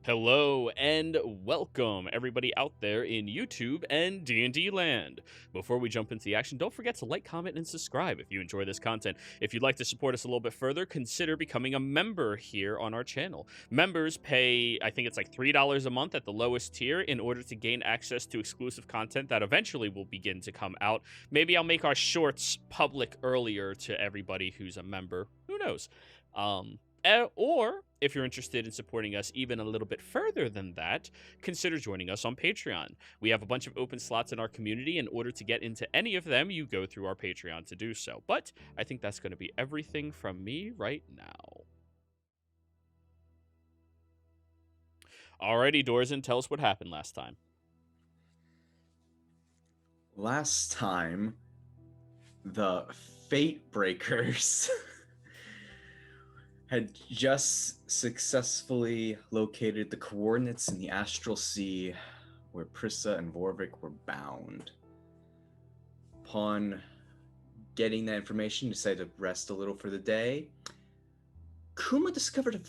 Hello and welcome everybody out there in YouTube and D&D land. Before we jump into the action, don't forget to like, comment, and subscribe if you enjoy this content. If you'd like to support us a little bit further, consider becoming a member here on our channel. Members pay, I think it's like $3 a month at the lowest tier in order to gain access to exclusive content that eventually will begin to come out. Maybe I'll make our shorts public earlier to everybody who's a member. Who knows? Or if you're interested in supporting us even a little bit further than that, consider joining us on Patreon. We have a bunch of open slots in our community. In order to get into any of them, you go through our Patreon to do so. But I think that's going to be everything from me right now. Alrighty, Dorzen, tell us what happened last time. Last time, the Fate Breakers had just successfully located the coordinates in the Astral Sea where Prissa and Vorvik were bound. Upon getting that information, decided to rest a little for the day. Kuma discovered a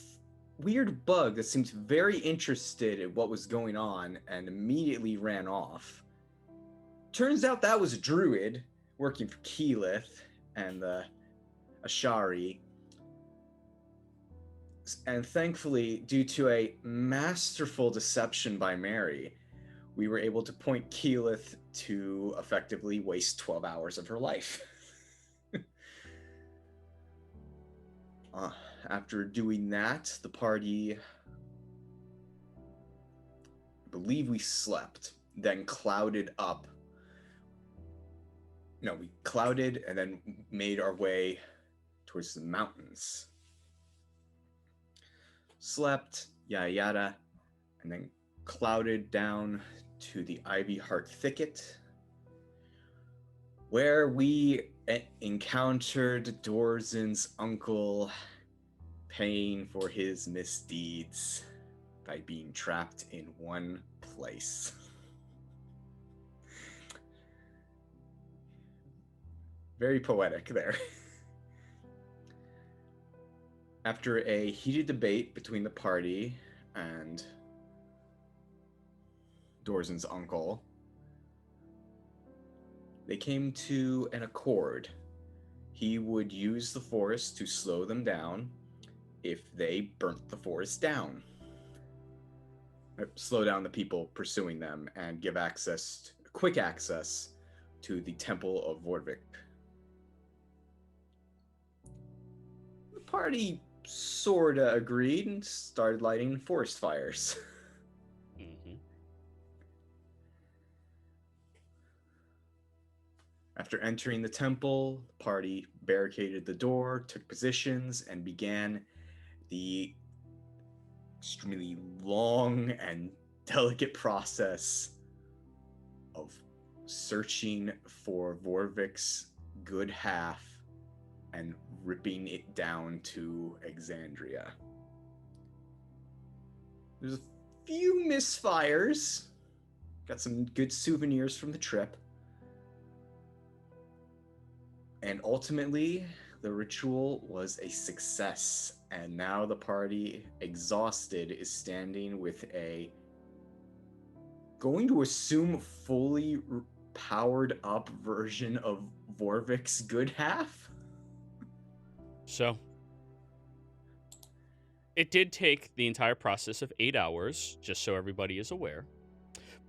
weird bug that seemed very interested in what was going on and immediately ran off. Turns out that was a druid working for Keyleth and the Ashari. And thankfully, due to a masterful deception by Mary, we were able to point Keyleth to effectively waste 12 hours of her life. After doing that, the party, I believe we slept, then clouded up. No, we clouded and then made our way towards the mountains. Slept, yada yada, and then clouded down to the Ivy Heart Thicket, where we encountered Dorzen's uncle paying for his misdeeds by being trapped in one place. Very poetic there. After a heated debate between the party and Dorzen's uncle, they came to an accord. He would use the forest to slow them down if they burnt the forest down. Slow down the people pursuing them and give quick access to the Temple of Vorvik. The party sorta agreed and started lighting forest fires. After entering the temple, the party barricaded the door, took positions, and began the extremely long and delicate process of searching for Vorvik's good half and ripping it down to Exandria. There's a few misfires. Got some good souvenirs from the trip. And ultimately, the ritual was a success. And now the party, exhausted, is standing with a, going to assume, fully powered up version of Vorvik's good half. So, it did take the entire process of 8 hours, just so everybody is aware.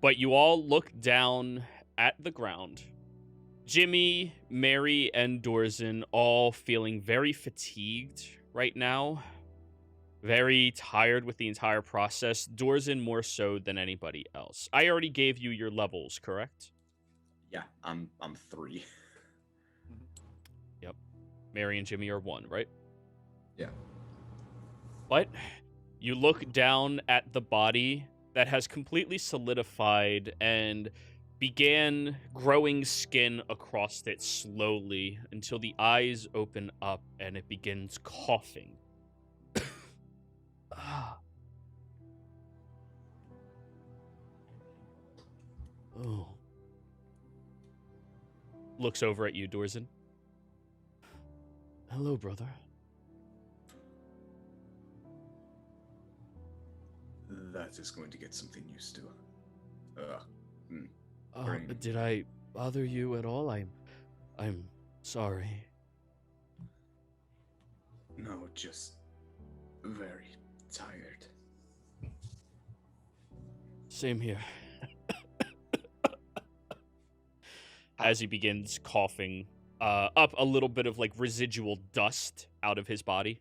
But you all look down at the ground. Jimmy, Mary, and Dorzen all feeling very fatigued right now. Very tired with the entire process. Dorzen more so than anybody else. I already gave you your levels, correct? Yeah, I'm 3. Yep. Mary and Jimmy are 1, right? Yeah. But you look down at the body that has completely solidified and began growing skin across it slowly until the eyes open up and it begins coughing. Oh. Looks over at you, Dorzen. Hello, brother. That is going to get something used to. Mm, brain. Did I bother you at all? I'm sorry. No, just very tired. Same here. As he begins coughing up a little bit of like residual dust out of his body.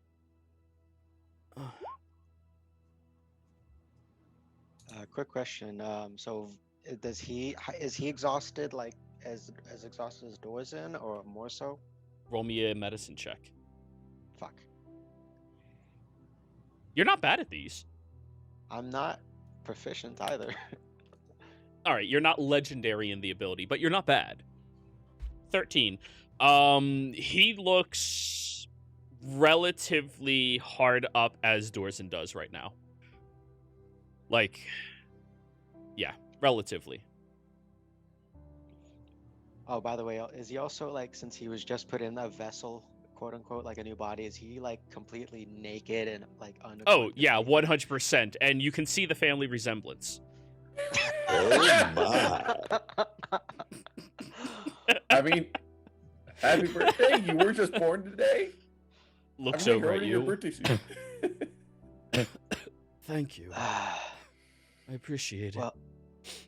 Quick question. So is he exhausted, like as exhausted as Dorzen, or more so? Roll me a medicine check. Fuck. You're not bad at these. I'm not proficient either. All right, you're not legendary in the ability, but you're not bad. 13. He looks relatively hard up as Dorzen does right now. Like, yeah, relatively. Oh, by the way, is he also, like, since he was just put in a vessel, quote unquote, like a new body, is he like completely naked and like unequipped? Oh, yeah, 100%. And you can see the family resemblance. Oh my. I mean, happy birthday! You were just born today. Looks I'm over at already your you. birthday season. Thank you. I appreciate it. Well,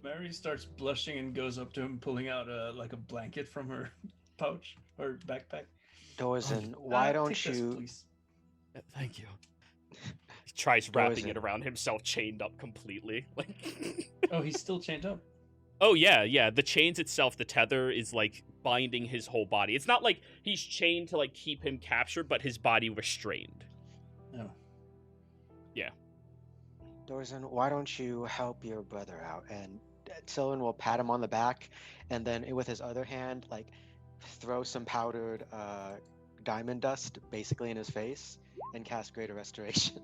Mary starts blushing and goes up to him, pulling out like a blanket from her pouch or backpack. Dorzen, why don't Take this, you? please. Thank you. He tries wrapping Dorzen. it around himself, chained up completely. Like, Oh, he's still chained up. oh yeah. The chains itself, the tether is like binding his whole body. It's not like he's chained to like keep him captured, but his body restrained. Oh. Yeah. Dorzen, why don't you help your brother out? And Sylvan will pat him on the back, and then with his other hand, like, throw some powdered diamond dust basically in his face and cast Greater Restoration.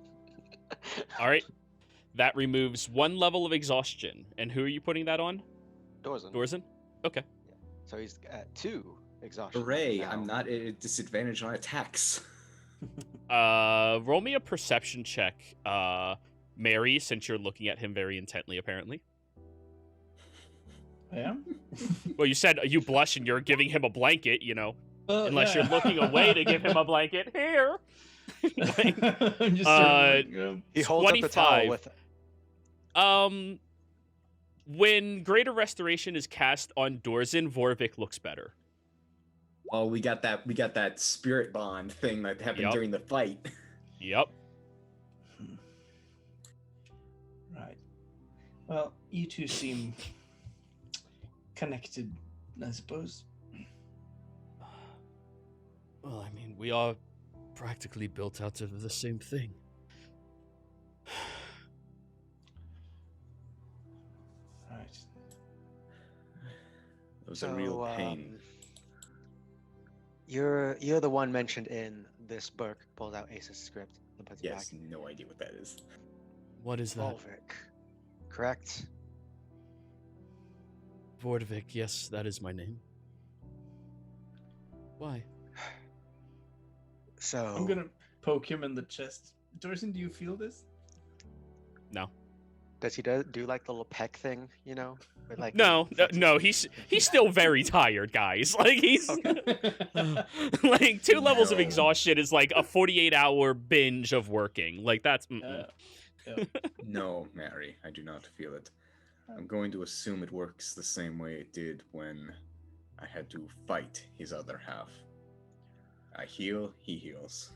All right. That removes 1 level of exhaustion. And who are you putting that on? Dorzen. Okay. So he's at 2 exhaustion. Hooray! now. I'm not at a disadvantage on attacks. Roll me a perception check, Mary, since you're looking at him very intently, apparently. I am? Well, you said you blush and you're giving him a blanket, you know. Well, Unless yeah. you're looking away to give him a blanket. Here. I'm just sort of like, He holds up the towel 25. with When Greater Restoration is cast on Dorzen, Vorvik looks better. Oh, we got that spirit bond thing that happened Yup. during the fight. Yep. Right. Well, you two seem connected, I suppose. Well, I mean, we are practically built out of the same thing. Right. It was a real pain. You're the one mentioned in this book. Pulls out Ace's script and puts it Yes, back. no idea what that is. What is that? Volvic, correct? Vorvik, yes, that is my name. Why? So I'm gonna poke him in the chest. Dorson, do you feel this? No. does he do like the little peck thing? You know, with like No, he's still very tired, guys. Like he's like 2 levels of No. exhaustion is like a 48-hour binge of working. Like that's Yeah. No, Mary, I do not feel it. I'm going to assume it works the same way it did when I had to fight his other half. I heal, he heals.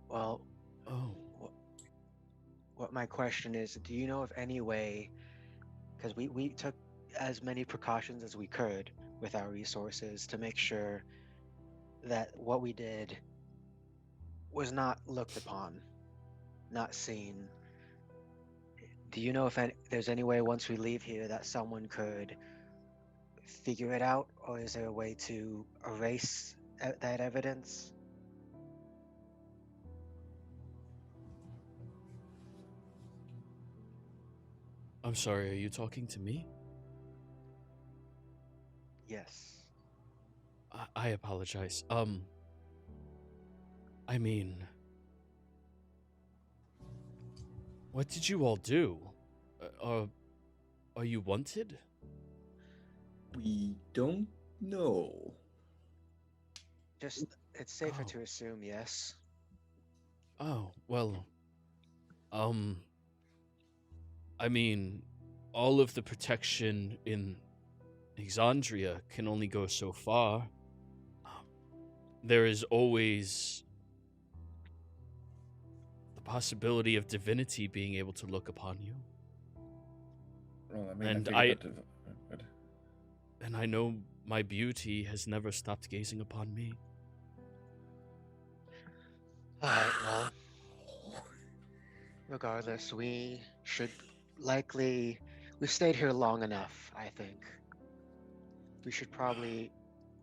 Well, oh. what my question is, do you know of any way? Because we took as many precautions as we could with our resources to make sure that what we did was not looked upon, not seen. Do you know if there's any way once we leave here that someone could figure it out, or is there a way to erase that evidence? I'm sorry, are you talking to me? Yes. I apologize. I mean, What did you all do? Are you wanted? We don't know. Just, it's safer Oh. to assume yes. Oh, well, I mean, all of the protection in Exandria can only go so far. There is always the possibility of divinity being able to look upon you. Well, I mean, And And I know my beauty has never stopped gazing upon me. Alright, well, regardless, we should likely... We've stayed here long enough, I think. We should probably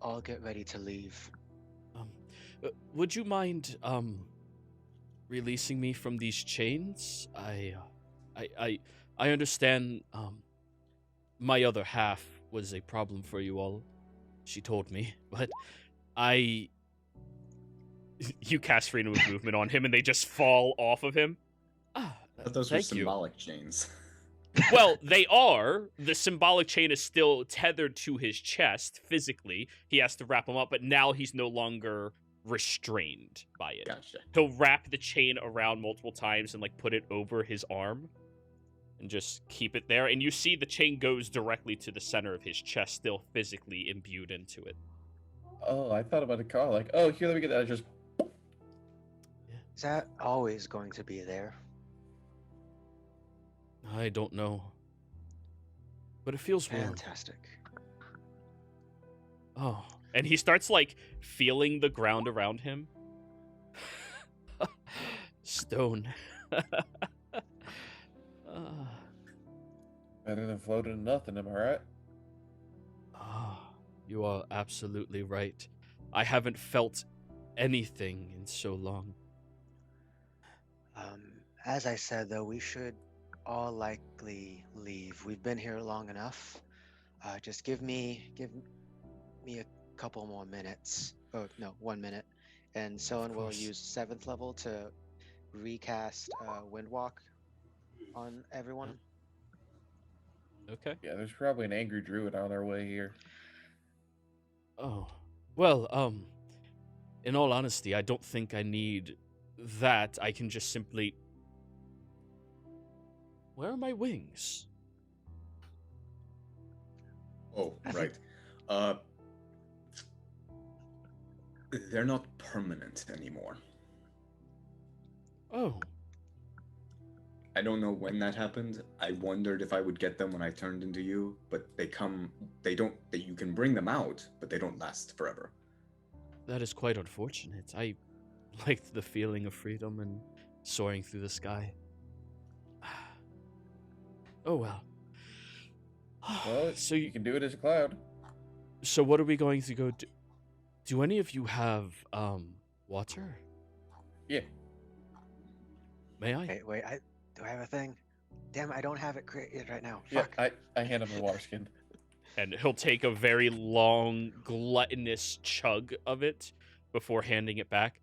all get ready to leave. Would you mind, releasing me from these chains? I understand, my other half was a problem for you all, she told me, but you cast freedom of movement on him and they just fall off of him. But those were symbolic chains. Well, they are. The symbolic chain is still tethered to his chest physically. He has to wrap him up, but now he's no longer restrained by it. Gotcha. He'll wrap the chain around multiple times and like put it over his arm and just keep it there. And you see the chain goes directly to the center of his chest, still physically imbued into it. Oh, I thought about a car. Like, oh, here, let me get that. Just. Is that always going to be there? I don't know. But it feels warm. Fantastic. Oh. And he starts, like, feeling the ground around him. Stone. Better than floating in nothing, am I right? You are absolutely right. I haven't felt anything in so long. As I said, though, we should all likely leave. We've been here long enough. Just give me a couple more minutes. Oh no, 1 minute, and Soen will use 7th level to recast Windwalk on everyone. Okay. Yeah, there's probably an angry druid on our way here. Oh. Well, in all honesty, I don't think I need that. I can just simply... Where are my wings? Oh, right. They're not permanent anymore. Oh. I don't know when that happened. I wondered if I would get them when I turned into you, but you can bring them out, but they don't last forever. That is quite unfortunate. I liked the feeling of freedom and soaring through the sky. Oh well. Well, so you can do it as a cloud. So what are we going to go do? Do any of you have water? Yeah. May I? Wait, do I have a thing? Damn, I don't have it created right now. Yeah, Fuck. I hand him the water skin. And he'll take a very long, gluttonous chug of it before handing it back.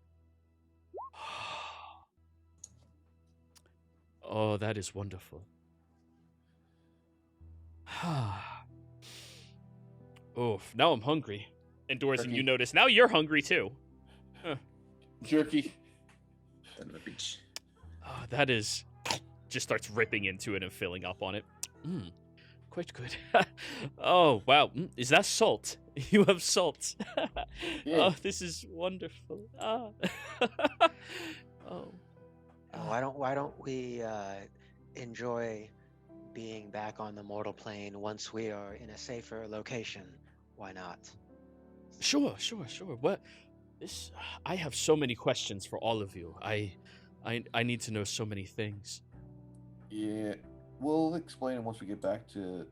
Oh, that is wonderful. Oh, now I'm hungry. And Dorzen, Jerky. you notice, now you're hungry too. Jerky. Then the beach. Oh, that is... Just starts ripping into it and filling up on it. Quite good. Oh, wow. Is that salt? You have salt. Yeah. Oh, this is wonderful. Oh. Why don't we enjoy being back on the mortal plane once we are in a safer location? Why not? Sure. What? I have so many questions for all of you. I need to know so many things. Yeah, we'll explain it once we get back to...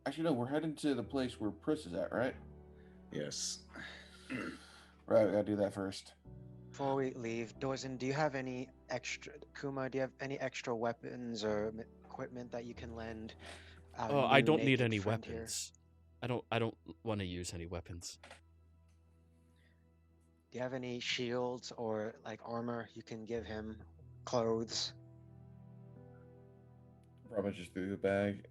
Actually, no, we're heading to the place where Pris is at, right? Yes. Right, we gotta do that first. Before we leave, Dorzen, do you have any extra... Kuma, do you have any extra weapons or equipment that you can lend? Oh, I don't need naked any friend here? weapons. I don't want to use any weapons. Do you have any shields or like armor you can give him clothes. Rummage through the bag.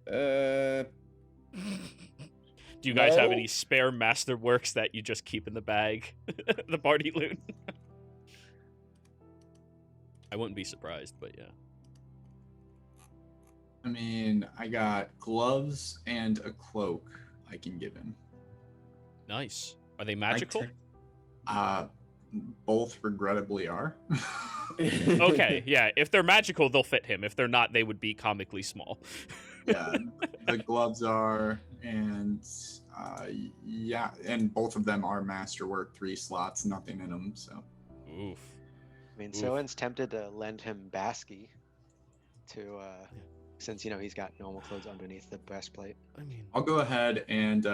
Do you guys have No. any spare masterworks that you just keep in the bag? The party loot? I wouldn't be surprised, but yeah. I mean, I got gloves and a cloak I can give him. Nice. Are they magical? Both regrettably are. Okay, yeah. If they're magical, they'll fit him. If they're not, they would be comically small. Yeah, the gloves are, and yeah, and both of them are masterwork, 3 slots, nothing in them. So, Oof. I mean, Oof. Soen's tempted to lend him Basky to, since, you know, he's got normal clothes underneath the breastplate. I mean, I'll go ahead and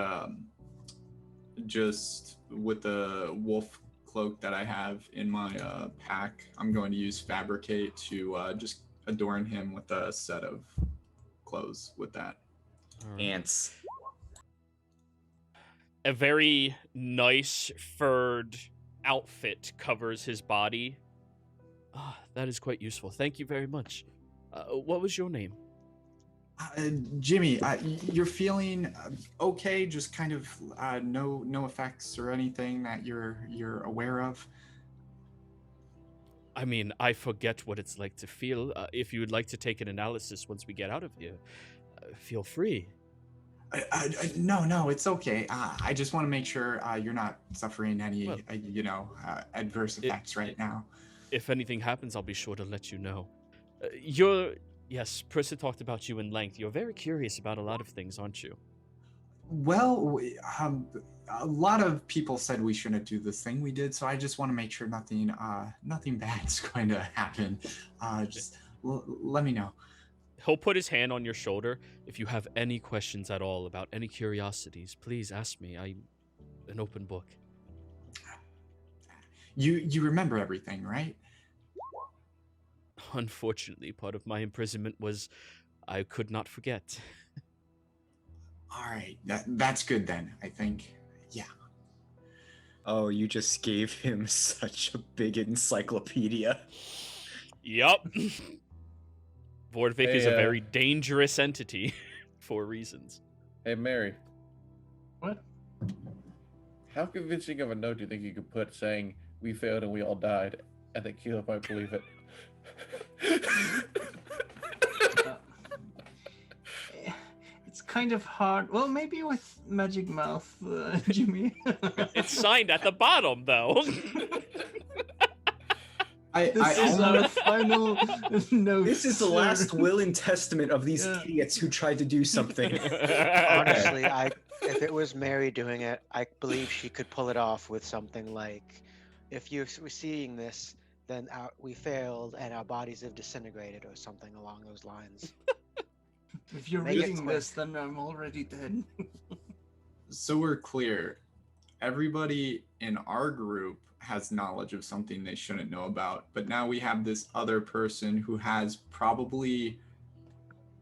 just with the wolf cloak that I have in my pack, I'm going to use fabricate to just adorn him with a set of clothes with that. Ants. a very nice furred outfit covers his body. Ah, that is quite useful. Thank you very much. What was your name? Jimmy, you're feeling okay? Just kind of no effects or anything that you're aware of? I mean, I forget what it's like to feel. If you would like to take an analysis once we get out of here, feel free. No, it's okay. I just want to make sure you're not suffering any, adverse effects right now. If anything happens, I'll be sure to let you know. Yes, Prissa talked about you in length. You're very curious about a lot of things, aren't you? Well, a lot of people said we shouldn't do this thing we did, so I just want to make sure nothing bad's going to happen. Let me know. He'll put his hand on your shoulder. If you have any questions at all about any curiosities, please ask me. I'm an open book. You remember everything, right? Unfortunately, part of my imprisonment was I could not forget. All right, that's good then, I think. Yeah. Oh, you just gave him such a big encyclopedia. Yup. Vordvik is a Hey, very dangerous entity for reasons. Hey, Mary, What? how convincing of a note do you think you could put saying we failed and we all died? I think Keela might believe it. It's kind of hard. Well, maybe with Magic Mouth, Jimmy. It's signed at the bottom, though. This is our final note. This is the last will and testament of these Yeah. idiots who tried to do something. Honestly, if it was Mary doing it, I believe she could pull it off with something like, if you're seeing this, then we failed and our bodies have disintegrated or something along those lines. If you're Make it reading quick. this, then I'm already dead. So we're clear. Everybody in our group has knowledge of something they shouldn't know about, but now we have this other person who has probably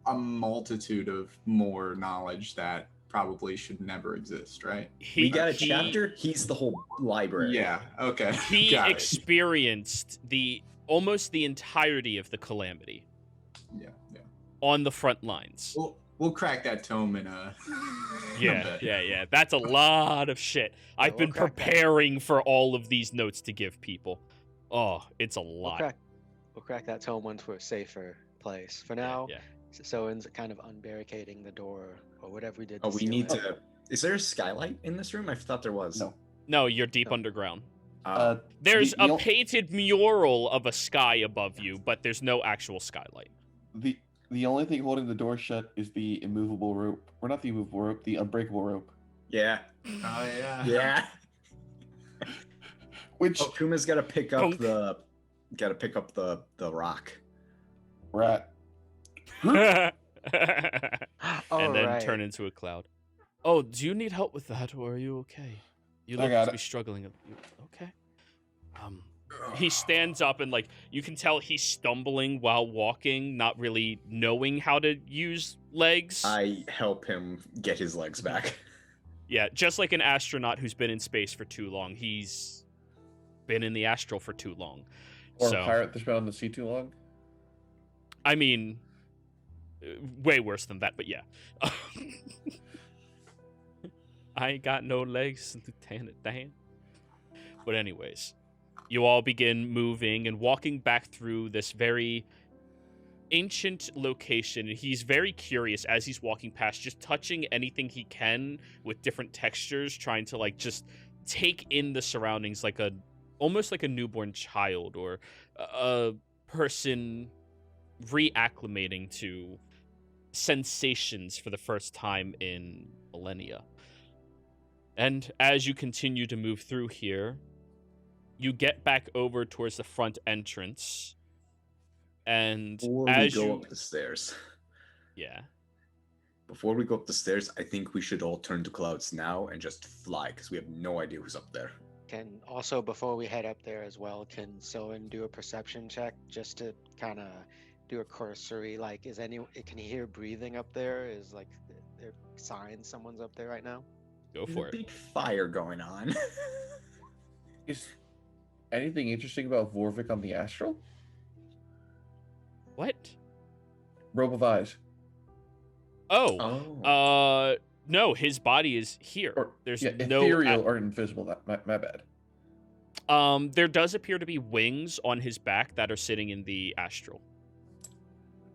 a multitude of more knowledge that probably should never exist, right? We got a chapter. He's the whole library. Yeah, okay. He Got it. experienced almost the entirety of the calamity Yeah. on the front lines. We'll crack that tome in a Yeah, bit. yeah. That's a lot of shit. I've we'll been crack that. preparing for all of these notes to give people. Oh, it's a We'll lot. crack that tome once we're a safer place. For now, Yeah. Soen's kind of unbarricading the door or whatever we did. Oh, to we seal need it. to. Is there a skylight in this room? I thought there was. No. No, you're deep No. underground. There's The- a the o- painted mural of a sky above you, but there's no actual skylight. The only thing holding the door shut is the immovable rope. Or not the immovable rope, the unbreakable rope. Yeah. Oh yeah. Yeah. Which, Oh, Kuma's got to pick up Punk. the. Got to pick up the rock. rat. And All then right. turn into a cloud. Oh, do you need help with that, or are you okay? You I look got to it. be struggling. Okay. He stands up and you can tell he's stumbling while walking, not really knowing how to use legs. I help him get his legs back. Yeah, just like an astronaut who's been in space for too long. He's been in the astral for too long. Or So- a pirate that's been on the sea too long. I mean, way worse than that, but yeah. I ain't got no legs, Lieutenant Dan. But anyways, you all begin moving and walking back through this very ancient location. He's very curious as he's walking past, just touching anything he can with different textures, trying to like just take in the surroundings like almost like a newborn child or a person reacclimating to sensations for the first time in millennia. And as you continue to move through here, you get back over towards the front entrance. And Before we go up the stairs. Yeah. Before we go up the stairs, I think we should all turn to clouds now and just fly, because we have no idea who's up there. Can also, before we head up there as well, can Soen do a perception check just to kind of do a cursory, like, can you hear breathing up there? Is like there signs someone's up there right now? Go There's for a it. big fire going on. Is anything interesting about Vorvik on the astral? What? Robe of Eyes. Oh. No, his body is here. Or, There's yeah, no ethereal or invisible. My bad. There does appear to be wings on his back that are sitting in the astral.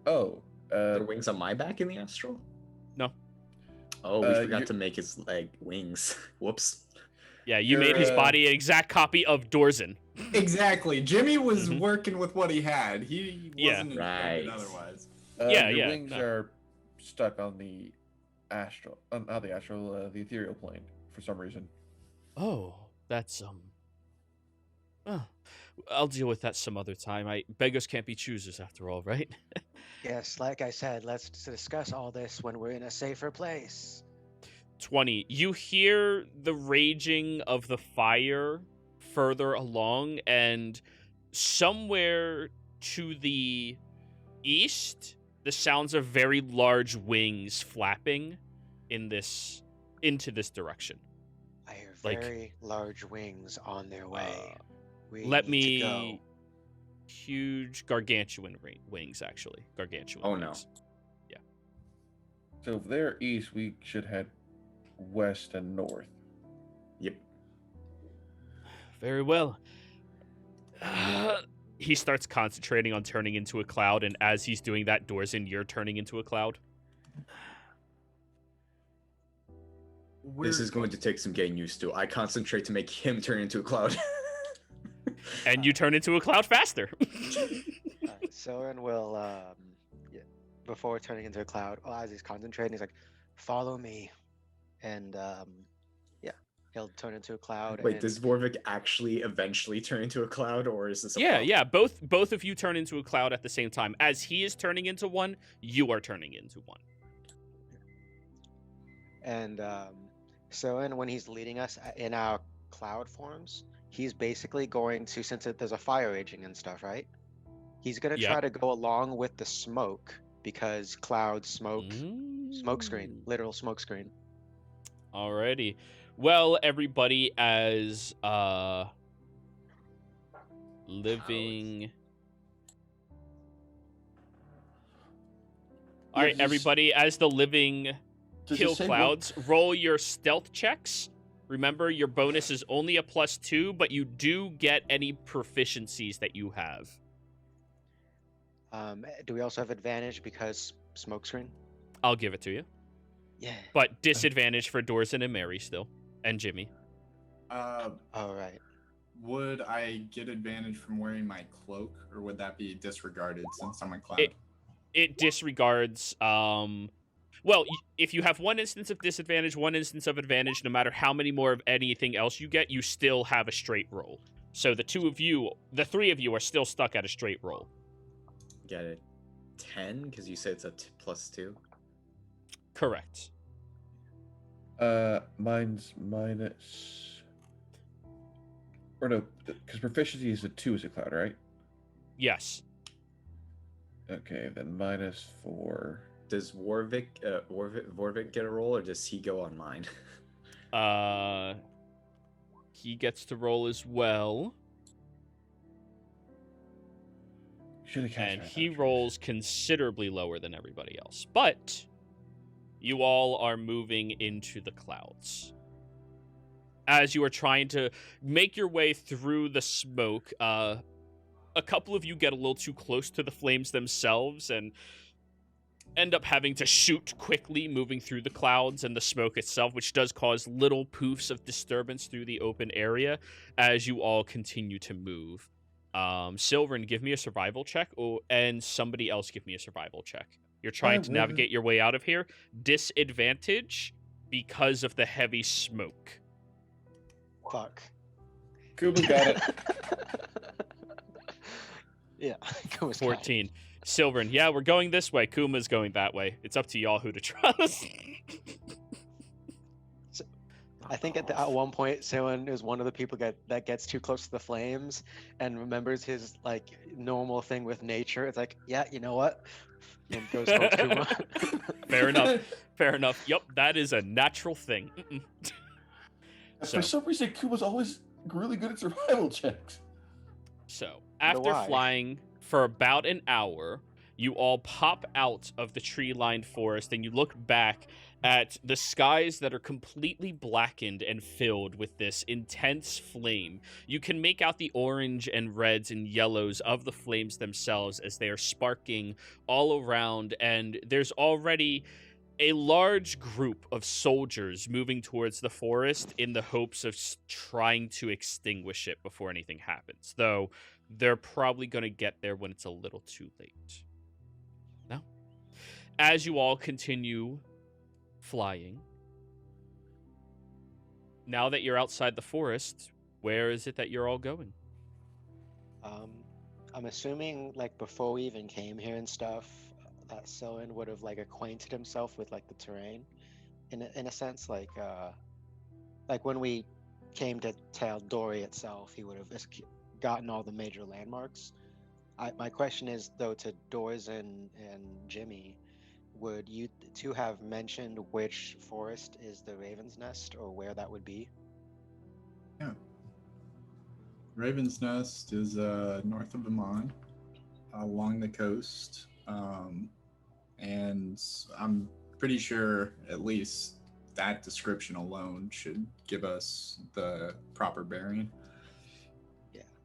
Oh. Are there wings on my back in the astral? No. Oh, we forgot to make his leg wings. Whoops. Yeah, you made his body an exact copy of Dorzen. Exactly. Jimmy was working with what he had. He wasn't right. instructed otherwise. Your wings are stuck on the astral, not the astral, the ethereal plane for some reason. Oh, that's I'll deal with that some other time. Beggars can't be choosers after all, right? Yes, like I said, let's discuss all this when we're in a safer place. 20. You hear the raging of the fire further along, and somewhere to the east, the sounds of very large wings flapping into this direction. I hear Like, very large wings on their way. Let need to go. me... Huge gargantuan wings, actually. Gargantuan Oh, wings. no. Yeah. So if they're east, we should head west and north. Yep. Very well. He starts concentrating on turning into a cloud, and as he's doing that, Dorzen, you're turning into a cloud. This is going to take some getting used to. I concentrate to make him turn into a cloud. And you turn into a cloud faster. Soren will, before turning into a cloud, as he's concentrating, he's like, "Follow me," and he'll turn into a cloud. Wait, does Vorvik actually eventually turn into a cloud, or is this a Yeah. Both of you turn into a cloud at the same time. As he is turning into one, you are turning into one. And Soren, when he's leading us in our cloud forms, he's basically going to, since there's a fire raging and stuff, right? He's going to try to go along with the smoke, because cloud smoke, smoke screen, literal smoke screen. Alrighty. Well, everybody, as living... Alright, everybody, as the living kill clouds, roll your stealth checks. Remember, your bonus is only a +2, but you do get any proficiencies that you have. Do we also have advantage because smokescreen? I'll give it to you. Yeah. But disadvantage for Dorzen and Mary still, and Jimmy. All right. Would I get advantage from wearing my cloak, or would that be disregarded since I'm a cloud? It disregards... Well, if you have one instance of disadvantage, one instance of advantage, no matter how many more of anything else you get, you still have a straight roll. So the three of you are still stuck at a straight roll. Get it. 10? Because you said it's a +2? Correct. Mine's minus... Or no, because proficiency is a 2 as a cloud, right? Yes. Okay, then -4... Does Vorvik get a roll, or does he go on mine? He gets to roll as well. Should have cast and my he vouchers. rolls considerably lower than everybody else. But you all are moving into the clouds. As you are trying to make your way through the smoke, a couple of you get a little too close to the flames themselves and end up having to shoot quickly, moving through the clouds and the smoke itself, which does cause little poofs of disturbance through the open area as you all continue to move. Silverin, give me a survival check, and somebody else give me a survival check. You're trying to navigate your way out of here. Disadvantage because of the heavy smoke. Fuck. Kuba got it. Yeah. Kuma's 14. Silverin, yeah, we're going this way. Kuma's going that way. It's up to y'all who to trust. I think at one point, Silverin is one of the people that gets too close to the flames and remembers his like normal thing with nature. It's like, yeah, you know what? And goes towards Kuma. Fair enough. Fair enough. Yep, that is a natural thing. For some reason, Kuba's always really good at survival checks. So, after why. flying for about an hour, you all pop out of the tree-lined forest and you look back at the skies that are completely blackened and filled with this intense flame. You can make out the orange and reds and yellows of the flames themselves as they are sparking all around, and there's already a large group of soldiers moving towards the forest in the hopes of trying to extinguish it before anything happens, though they're probably going to get there when it's a little too late. Now, as you all continue flying, now that you're outside the forest, where is it that you're all going? I'm assuming like before we even came here and stuff, that Silverin would have like acquainted himself with like the terrain, in a sense, like when we came to Tal'Dorei itself, he would have gotten all the major landmarks. My question is though to Dorzen and Jimmy, would you two have mentioned which forest is the Raven's Nest or where that would be? Yeah. Raven's Nest is north of Amman, along the coast. And I'm pretty sure at least that description alone should give us the proper bearing.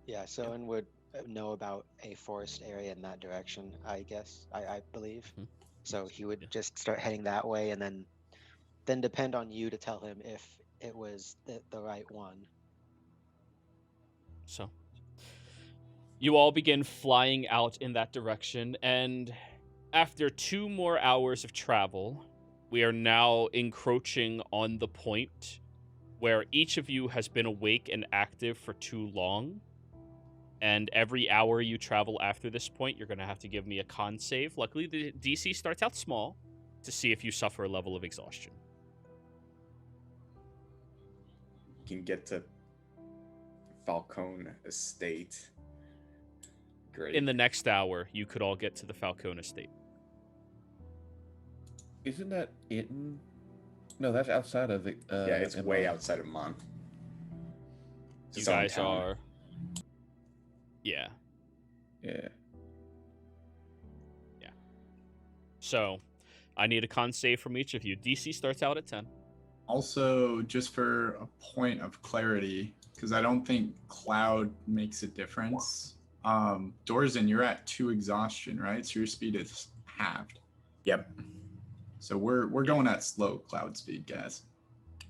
Yeah, Silverin would know about a forest area in that direction, I guess, I believe. Mm-hmm. So he would just start heading that way and then depend on you to tell him if it was the right one. So, you all begin flying out in that direction, and after 2 more hours of travel, we are now encroaching on the point where each of you has been awake and active for too long. And every hour you travel after this point, you're going to have to give me a con save. Luckily, the DC starts out small to see if you suffer a level of exhaustion. You can get to Falcone Estate. Great. In the next hour, you could all get to the Falcone Estate. Isn't that in? No, that's outside of the. Yeah, it's way outside of Mon. You guys are. Yeah. Yeah. Yeah. So, I need a con save from each of you. DC starts out at 10. Also, just for a point of clarity, because I don't think Cloud makes a difference. Dorzen, you're at 2 exhaustion, right? So your speed is halved. Yep. So we're going at slow Cloud speed, guys.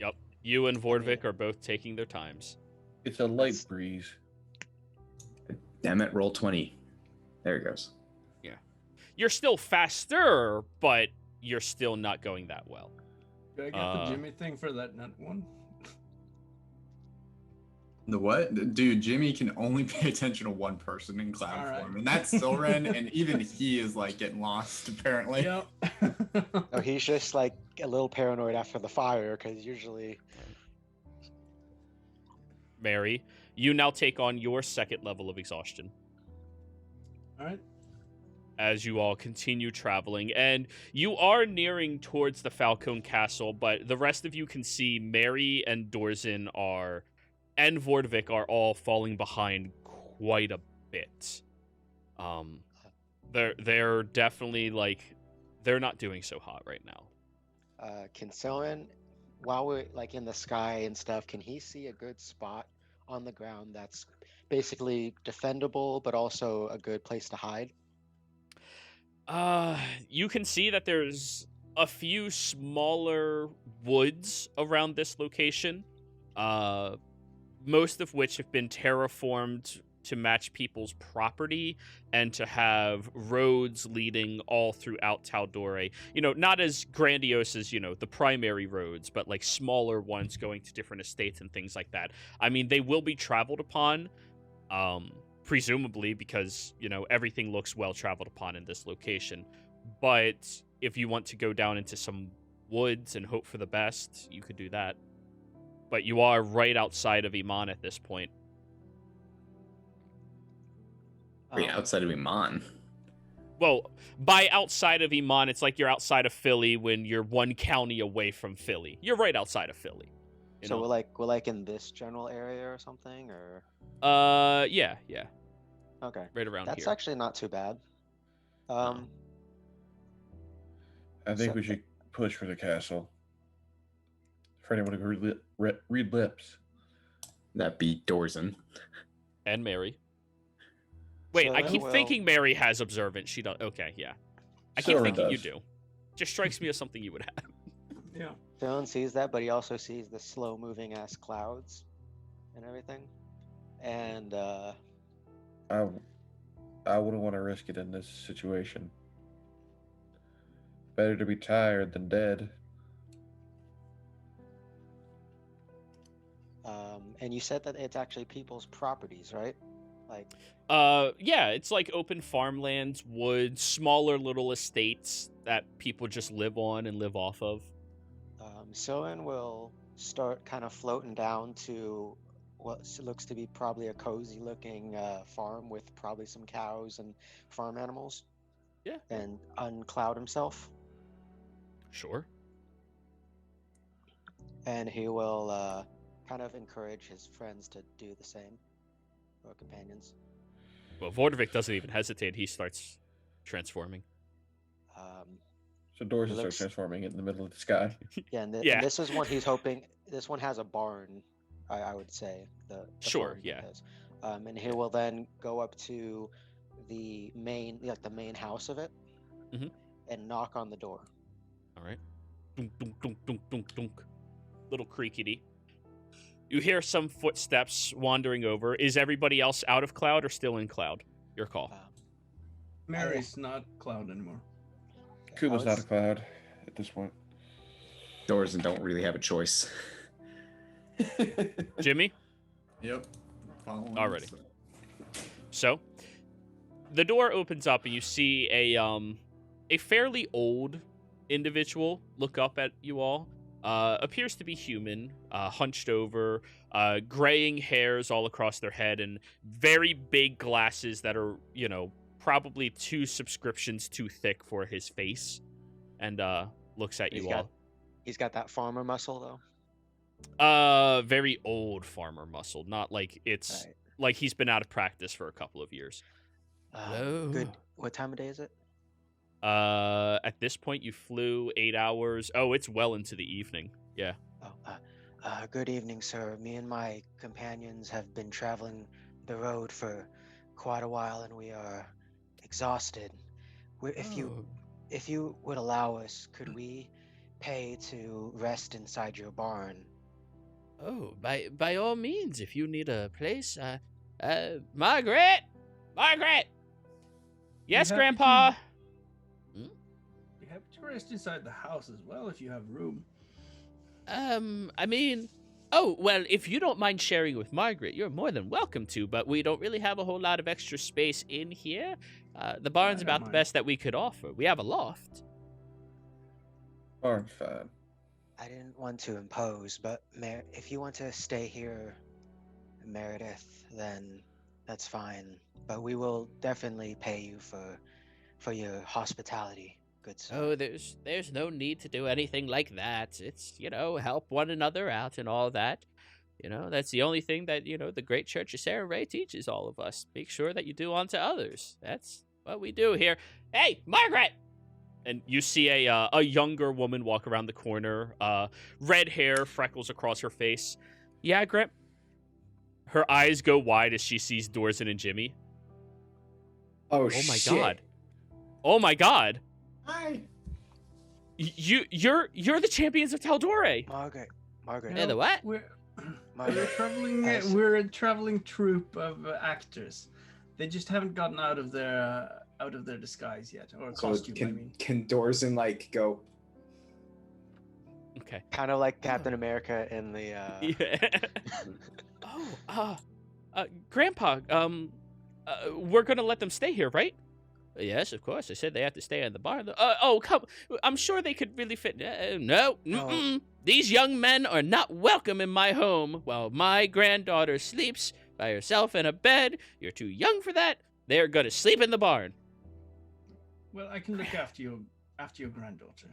Yep. You and Vordvik are both taking their times. It's a light breeze. Damn it, roll 20. There it goes. Yeah. You're still faster, but you're still not going that well. Do I get the Jimmy thing for that nut one? The what? Dude, Jimmy can only pay attention to one person in Cloud All right. form, and that's Silren, and even he is like getting lost, apparently. Yep. Oh, he's just like a little paranoid after the fire because usually. Mary, you now take on your 2nd level of exhaustion. All right. As you all continue traveling, and you are nearing towards the Falcone Castle, but the rest of you can see Mary and Dorzen and Vordvik are all falling behind quite a bit. They're definitely like they're not doing so hot right now. Can Soen, while we're like in the sky and stuff, can he see a good spot on the ground that's basically defendable, but also a good place to hide? You can see that there's a few smaller woods around this location. Most of which have been terraformed to match people's property and to have roads leading all throughout Tal'Dorei. You know, not as grandiose as, you know, the primary roads, but like smaller ones going to different estates and things like that. I mean, they will be traveled upon, presumably because, you know, everything looks well traveled upon in this location. But if you want to go down into some woods and hope for the best, you could do that. But you are right outside of Iman at this point. Wait, outside of Iman. Well, by outside of Iman, it's like you're outside of Philly when you're one county away from Philly. You're right outside of Philly. You So know? we're like in this general area or something, or Yeah, okay, right around that's here. actually not too bad. I think So- we should push for the castle. For anyone who can read lips. That beat Dorzen. And Mary. Wait, So I then keep we'll- thinking Mary has observant. She does. Okay, yeah. I keep Soren thinking you does. do. Just strikes me as something you would have. Yeah. Dylan sees that, but he also sees the slow-moving ass clouds and everything. And I wouldn't want to risk it in this situation. Better to be tired than dead. and you said that it's actually people's properties, right? Like, Yeah, it's like open farmlands, woods, smaller little estates that people just live on and live off of. Soen will start kind of floating down to what looks to be probably a cozy-looking farm with probably some cows and farm animals. Yeah. And uncloud himself, Sure. and he will kind of encourage his friends to do the same, or companions. Well, Vordovic doesn't even hesitate. He starts transforming. So doors It start looks- transforming in the middle of the sky. Yeah, and, Yeah. and this is one he's hoping. This one has a barn, I would say. The Sure, farm yeah. has. And he will then go up to the main, like the main house of it, Mhm. and knock on the door. All right. Dunk, dunk, dunk, dunk, dunk, dunk. Little creakity. You hear some footsteps wandering over. Is everybody else out of cloud or still in cloud? Your call. Mary's not Cloud anymore. Kuma's I not was- a cloud at this point. Dorzen don't really have a choice. Jimmy? Yep. Following. Alrighty. So, the door opens up and you see a fairly old individual look up at you all. Appears to be human, hunched over, graying hairs all across their head, and very big glasses that are, you know, probably 2 subscriptions too thick for his face, and looks at He's you got- He's got that farmer muscle though. all. Very old farmer muscle, not like it's Right. like he's been out of practice for a couple of years. Good. What time of day is it? At this point, you flew 8 hours. Oh, it's well into the evening. Yeah. Oh, good evening, sir. Me and my companions have been traveling the road for quite a while, and we are exhausted. If you would allow us, could we pay to rest inside your barn? Oh, by all means, if you need a place, Margaret, yes, happy Grandpa. You have to rest inside the house as well if you have room. I mean, oh well, if you don't mind sharing with Margaret, you're more than welcome to. But we don't really have a whole lot of extra space in here. The barn's I don't about the mind. best that we could offer. We have a loft. Barn's fine. I didn't want to impose, but if you want to stay here, Meredith, then that's fine. But we will definitely pay you for your hospitality, good sir. Oh, there's no need to do anything like that. It's, you know, help one another out and all that. You know, that's the only thing that, you know, the great Church of Sarah Ray teaches all of us. Make sure that you do unto others. what we do here. Hey, Margaret! And you see a younger woman walk around the corner, red hair, freckles across her face. Yeah, Grimp? Her eyes go wide as she sees Dorzen and Jimmy. Oh, Oh my shit. god. Oh my god. Hi. You're the champions of Tal'Dorei. Margaret. Yeah, the what? We're Margaret. as- we're a traveling troupe of actors. They just haven't gotten out of their disguise yet, or So costume. I mean, can Dorzen like go? Okay. Kind of like Captain America in the. Yeah. Grandpa, we're gonna let them stay here, right? Yes, of course. I said they have to stay in the barn. Come. I'm sure they could really fit. No. Mm-mm. These young men are not welcome in my home while my granddaughter sleeps by herself in a bed. You're too young for that. They're gonna sleep in the barn. well, I can look after your granddaughter.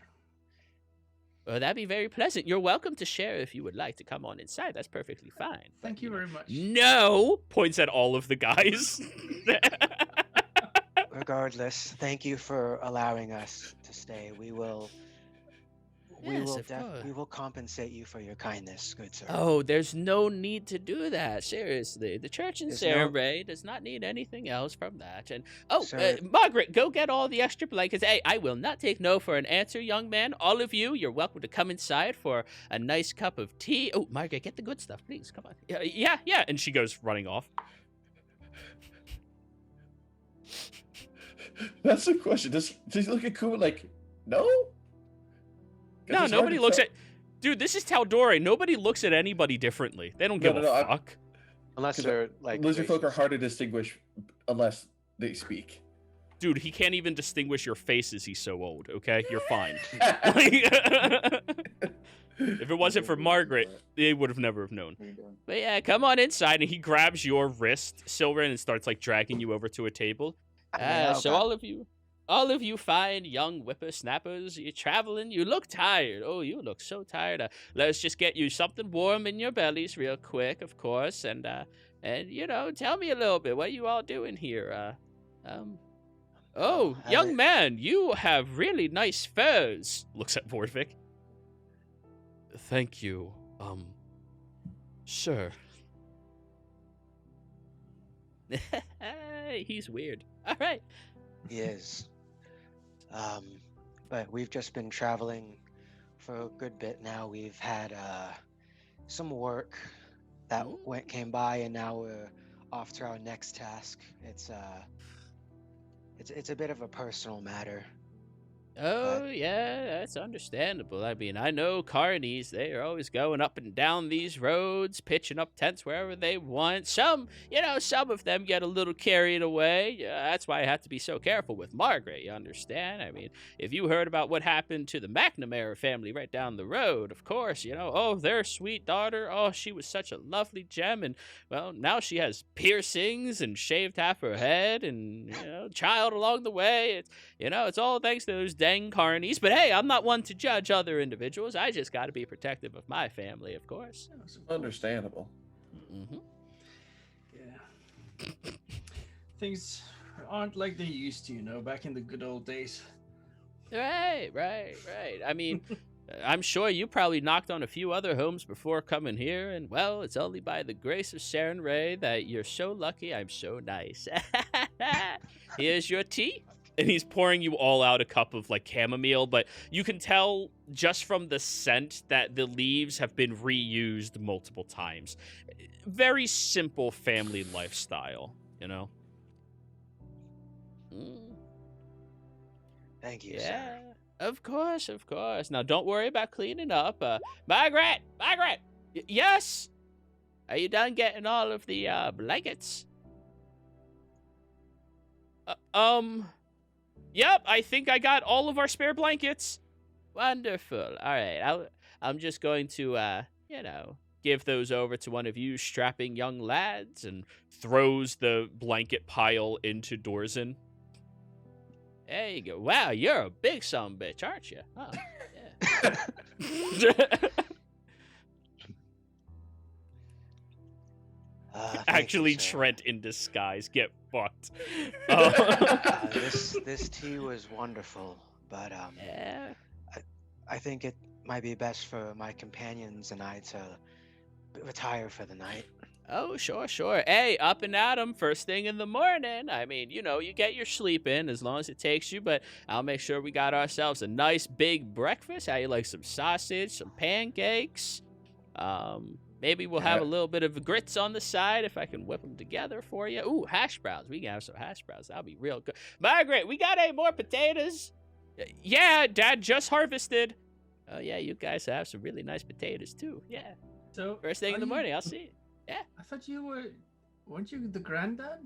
Well, that'd be very pleasant. You're welcome to share if you would like to come on inside. That's perfectly fine. Thank you very much. No, points at all of the guys. Regardless, thank you for allowing us to stay. We will. Yes, of course. We will compensate you for your kindness, good sir. Oh, there's no need to do that. Seriously, the church in There's no- Sarenrae does not need anything else from that. And Sir. Margaret, go get all the extra blankets. Hey, I will not take no for an answer, young man. All of you, you're welcome to come inside for a nice cup of tea. Oh, Margaret, get the good stuff, please. Come on. Yeah. And she goes running off. That's the question. Does he look at Kuma like, no? 'Cause No, it's hard nobody to looks tell- at. Dude, this is Tal'Dorei. Nobody looks at anybody differently. They don't give no, a fuck. Unless 'cause they're like. Lizard folk are racist. hard to distinguish unless they speak. Dude, he can't even distinguish your faces. He's so old. Okay, you're fine. If it wasn't for Margaret, they would have never have known. But yeah, come on inside, and he grabs your wrist, Silverin, and starts like dragging you over to a table. I mean, So all of you fine young whippersnappers, you're traveling. You look tired. Oh, you look so tired. Let's just get you something warm in your bellies, real quick, of course, and you know, tell me a little bit. What are you all doing here? Oh, young man, you have really nice furs. Looks at Vordvik. Thank you, sir. He's weird. All right. He is. But we've just been traveling for a good bit now. We've had some work that came by, and now we're off to our next task. It's a bit of a personal matter. Oh, yeah, that's understandable. I mean, I know carnies, they are always going up and down these roads, pitching up tents wherever they want. Some of them get a little carried away. That's why I have to be so careful with Margaret, you understand? I mean, if you heard about what happened to the McNamara family right down the road, of course, their sweet daughter, she was such a lovely gem, and, well, now she has piercings and shaved half her head and, child along the way. It's all thanks to those dang carnies. But hey, I'm not one to judge other individuals. I just got to be protective of my family, of course. Understandable. Mm-hmm. Yeah. Things aren't like they used to, back in the good old days. Right. I mean, I'm sure you probably knocked on a few other homes before coming here, and, well, it's only by the grace of Sarenrae that you're so lucky I'm so nice. Here's your tea. And he's pouring you all out a cup of, like, chamomile, but you can tell just from the scent that the leaves have been reused multiple times. Very simple family lifestyle, Mm. Thank you, Yeah, sir. of course. Now, don't worry about cleaning up. Margaret! Yes? Are you done getting all of the, blankets? Yep, I think I got all of our spare blankets. Wonderful. All right, I'm just going to, give those over to one of you strapping young lads, and throws the blanket pile into Dorzen. There you go. Wow, you're a big sumbitch, aren't you? Oh, yeah. actually sir. Trent in disguise. Get fucked. This tea was wonderful, but Yeah. I think it might be best for my companions and I to retire for the night. Oh, sure. Hey, up and at 'em first thing in the morning. I mean, you get your sleep in as long as it takes you, but I'll make sure we got ourselves a nice big breakfast. How you like some sausage, some pancakes? Maybe we'll have a little bit of grits on the side if I can whip them together for you. Ooh, hash browns. We can have some hash browns. That'll be real good. Margaret, we got any more potatoes? Yeah, Dad just harvested. Oh, yeah, you guys have some really nice potatoes, too. Yeah. So First thing in the are morning, you- I'll see you. I thought weren't you the granddad?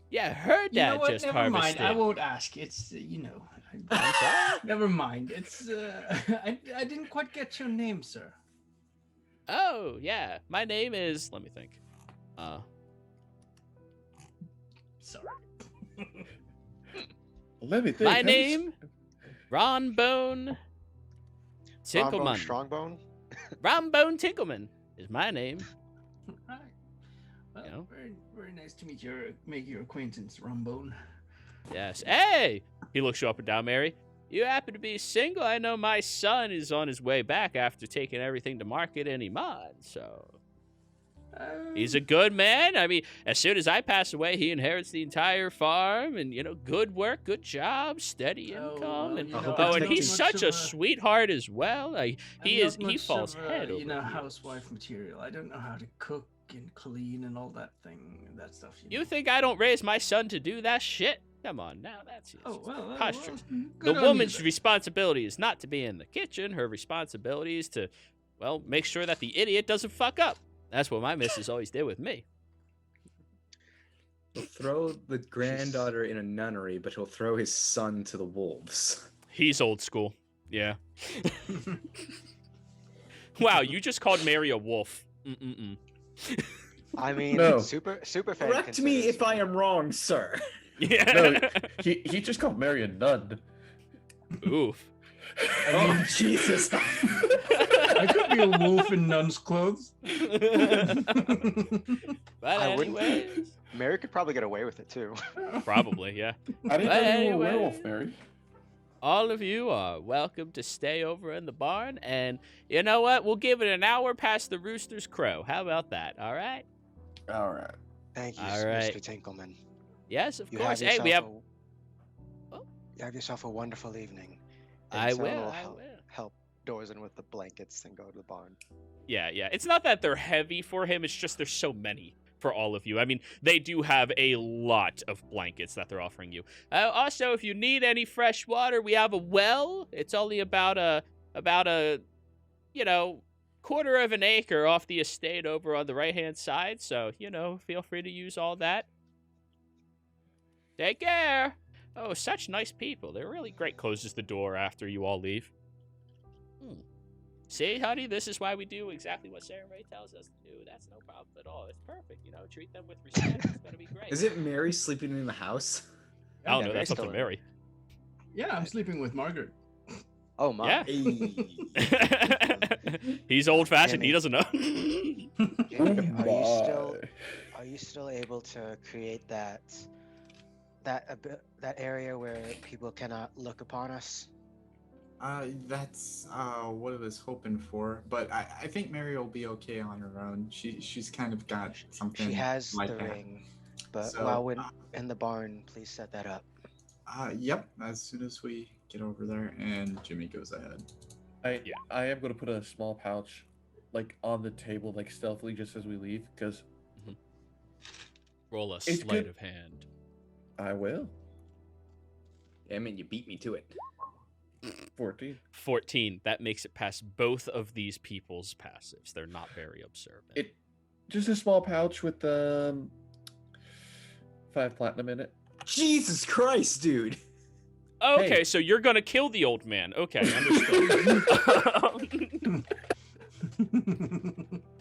Yeah, her You know dad what? just Never harvested. mind. I won't ask. It's I'm sorry? Never mind. It's I didn't quite get your name, sir. Oh, yeah. My name is... Let me think. Sorry. Let me think. My name... Ron Bone... Tinkleman. Strongbone? Ron Bone Tinkleman is my name. Right. Well, You know? very nice to make your acquaintance, Rumbone. Yes. Hey! He looks you up and down, Mary. You happen to be single? I know my son is on his way back after taking everything to market in Iman, so... He's a good man. I mean, as soon as I pass away, he inherits the entire farm and, good work, good job, steady income. And he's such a sweetheart as well. He falls head over heels. Housewife material. I don't know how to cook and clean and all that stuff. You think I don't raise my son to do that shit? Come on now, that's preposterous. The woman's responsibility is not to be in the kitchen. Her responsibility is to, make sure that the idiot doesn't fuck up. That's what my missus always did with me. He'll throw the granddaughter in a nunnery, but he'll throw his son to the wolves. He's old school. Yeah. Wow, you just called Mary a wolf. I mean, No. super fan. Correct me if I am wrong, sir. Yeah. No, he just called Mary a nun. Oof. Oh, Jesus. I could be a wolf in nun's clothes. But I wouldn't- anyways, Mary could probably get away with it too. probably, yeah. I didn't But know you were a anyway. werewolf, Mary. All of you are welcome to stay over in the barn, and you know what? We'll give it an hour past the rooster's crow. How about that? All right? All right. Thank you, All right. Mr. Tinkleman. Yes, of You course. have Hey, we have. yourself Oh. You have yourself a wonderful evening. I And someone will. I help, will. help doors in with the blankets and go to the barn. Yeah. It's not that they're heavy for him. It's just there's so many for all of you. I mean, they do have a lot of blankets that they're offering you. Also, if you need any fresh water, we have a well. It's only about a quarter of an acre off the estate over on the right-hand side. So, feel free to use all that. Take care. Oh, such nice people. They're really great. Closes the door after you all leave. See, honey, this is why we do exactly what Sarah Ray tells us to do. That's no problem at all. It's perfect. Treat them with respect. It's going to be great. Is it Mary sleeping in the house? I don't Yeah, know. That's up to still- Mary. Yeah, I'm sleeping with Margaret. Oh my. Yeah. Hey. He's old-fashioned. He Jimmy. doesn't know. Jamie, Oh, are you still able to create that area where people cannot look upon us? That's what I was hoping for, but I think Mary will be okay on her own. She's kind of got something. She has like the that. ring, but So, while we're in the barn, please set that up. Yep. As soon as we get over there, and Jimmy goes ahead. I am going to put a small pouch, on the table, stealthily, just as we leave, because Roll a It's sleight good. of hand. I will. I mean, you beat me to it. 14. 14. That makes it past both of these people's passives. They're not very observant. Just a small pouch with 5 platinum in it. Jesus Christ, dude. Okay, Hey. so you're gonna kill the old man. Okay, understood.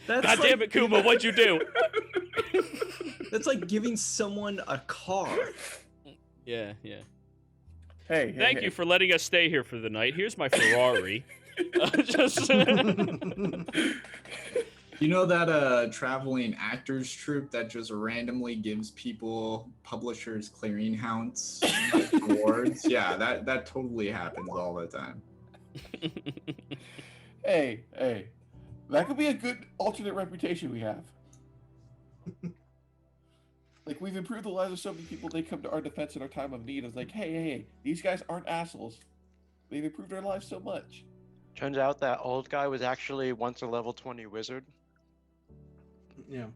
That's God damn it, Kuma, what'd you do? That's like giving someone a car. Yeah. Hey, Thank you for letting us stay here for the night. Here's my Ferrari. Just You know that traveling actors troupe that just randomly gives people publishers clearinghouse awards? Yeah, that totally happens all the time. Hey, that could be a good alternate reputation we have. Like, we've improved the lives of so many people, they come to our defense in our time of need. It's like, hey, these guys aren't assholes. They've improved our lives so much. Turns out that old guy was actually once a level 20 wizard. Yeah.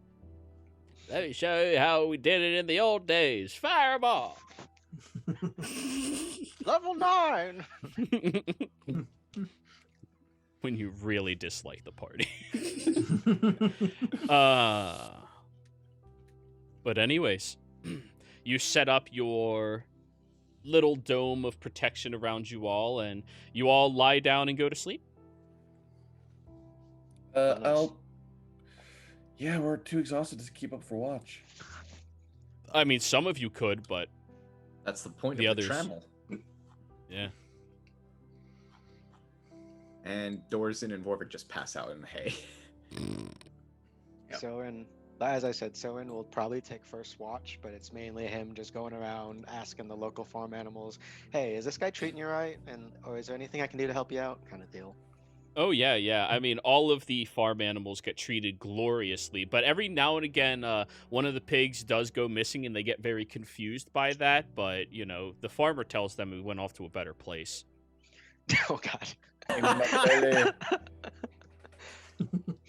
Let me show you how we did it in the old days. Fireball. Level 9! When you really dislike the party. But anyways, you set up your little dome of protection around you all, and you all lie down and go to sleep. Yeah, we're too exhausted to keep up for watch. I mean, some of you could, but That's the point The of others. the trammel. yeah. And Dorzen and Vorvik just pass out in the hay. Yep. Soren, as I said, Soren will probably take first watch, but it's mainly him just going around asking the local farm animals, hey, is this guy treating you right? Or is there anything I can do to help you out? Kind of deal. Oh, yeah. I mean, all of the farm animals get treated gloriously, but every now and again, one of the pigs does go missing, and they get very confused by that, but, you know, the farmer tells them it went off to a better place. Oh, God. In my belly.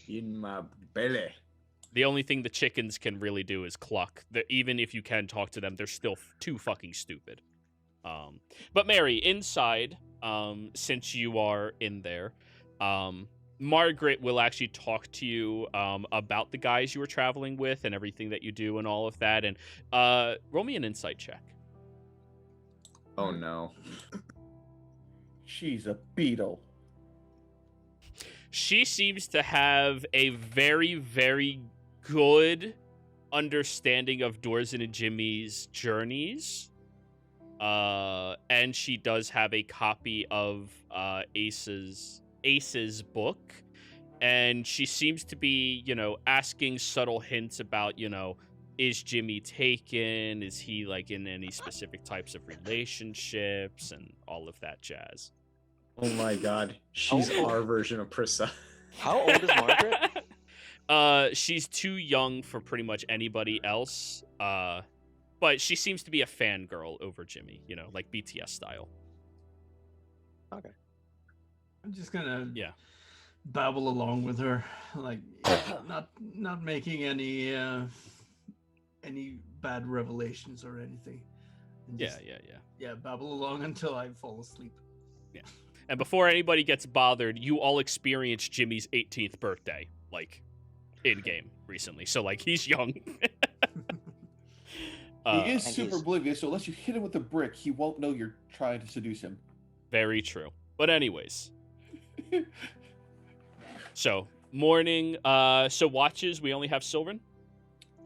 In my belly. The only thing the chickens can really do is cluck. Even if you can talk to them, they're still too fucking stupid. But Mary, inside, since you are in there, Margaret will actually talk to you about the guys you were traveling with and everything that you do and all of that. And roll me an insight check. Oh no. She's a beetle. She seems to have a very, very good understanding of Dorzen and Jimmy's journeys. And she does have a copy of Ace's book. And she seems to be, you know, asking subtle hints about, you know, is Jimmy taken? Is he, like, in any specific types of relationships? And all of that jazz. Oh my god. She's Oh. our version of Prissa. How old is Margaret? She's too young for pretty much anybody else. But she seems to be a fangirl over Jimmy, you know, like BTS style. Okay. I'm just gonna Yeah. babble along with her, like not making any bad revelations or anything. And Yeah, just, yeah. yeah, babble along until I fall asleep. And before anybody gets bothered, you all experienced Jimmy's 18th birthday, like, in-game recently. So, like, he's young. He is And super he's- oblivious, so unless you hit him with a brick, he won't know you're trying to seduce him. Very true. But anyways. So, morning. So watches, we only have Sylvan?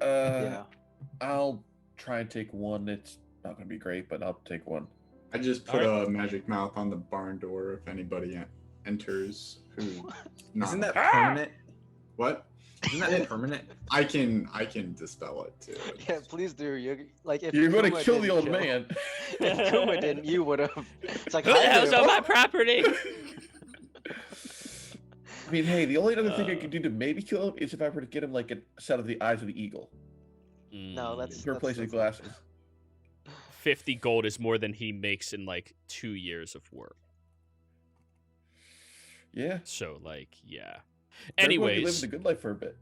Yeah. I'll try and take one. It's not going to be great, but I'll take one. I just put a magic mouth on the barn door if anybody enters who not Isn't that permanent? what? Isn't that permanent? I can dispel it too. Yeah, please do. You like if You're going to Kuma kill the didn't old kill- man. If Kuma didn't, you would have. It's like Who the hide hell's it. on my property? I mean, hey, the only other thing I could do to maybe kill him is if I were to get him like a set of the eyes of the eagle No, that's to replace his that's- glasses. 50 gold is more than he makes in, like, 2 years of work. Yeah. So, like, yeah. Everybody lived Anyways, the good life for a bit.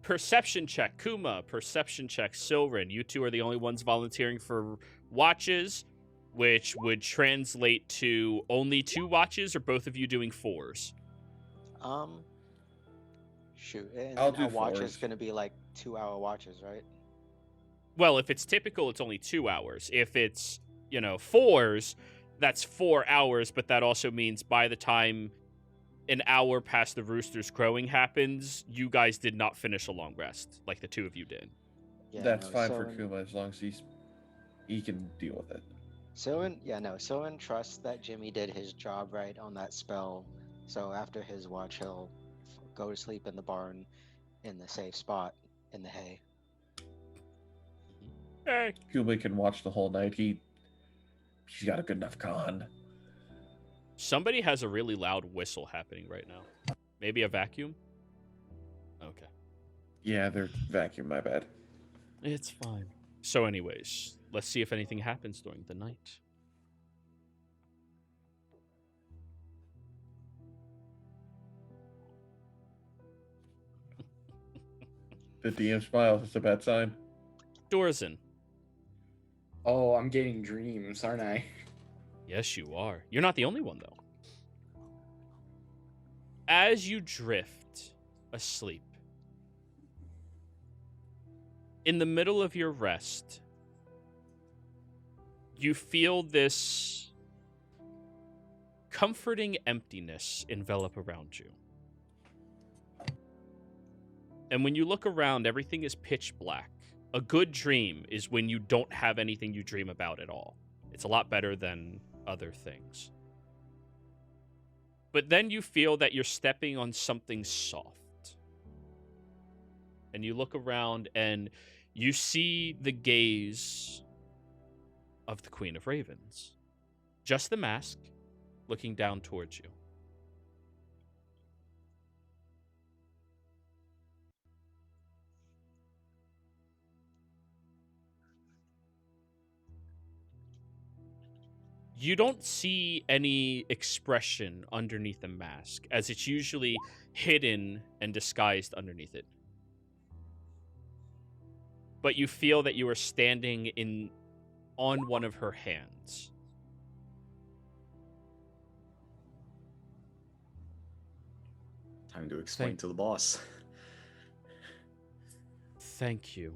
perception check, Kuma. Perception check, Sylvan. You two are the only ones volunteering for watches, which would translate to only 2 watches, or both of you doing 4s? Shoot. And I'll then our do watch is fours. gonna be like 2-hour watches, right? Well, if it's typical, it's only 2 hours. If it's, you know, 4s, that's 4 hours, but that also means by the time an hour past the rooster's crowing happens, you guys did not finish a long rest, like the 2 of you did. Yeah, That's no, fine for Soren- Kuma as long as he can deal with it. Soren trusts that Jimmy did his job right on that spell. So after his watch, he'll go to sleep in the barn, in the safe spot in the hay. Hey. Kuma can watch the whole night. He's got a good enough con. Somebody has a really loud whistle happening right now. Maybe a vacuum? Okay. Yeah, they're vacuum, my bad. It's fine. So anyways, let's see if anything happens during the night. The DM smiles. It's a bad sign. Dorzen. Oh, I'm getting dreams, aren't I? Yes, you are. You're not the only one, though. As you drift asleep, in the middle of your rest, you feel this comforting emptiness envelop around you. And when you look around, everything is pitch black. A good dream is when you don't have anything you dream about at all. It's a lot better than other things. But then you feel that you're stepping on something soft. And you look around and you see the gaze of the Queen of Ravens. Just the mask looking down towards you. You don't see any expression underneath the mask, as it's usually hidden and disguised underneath it. But you feel that you are standing on one of her hands. Time to explain to the boss. Thank you.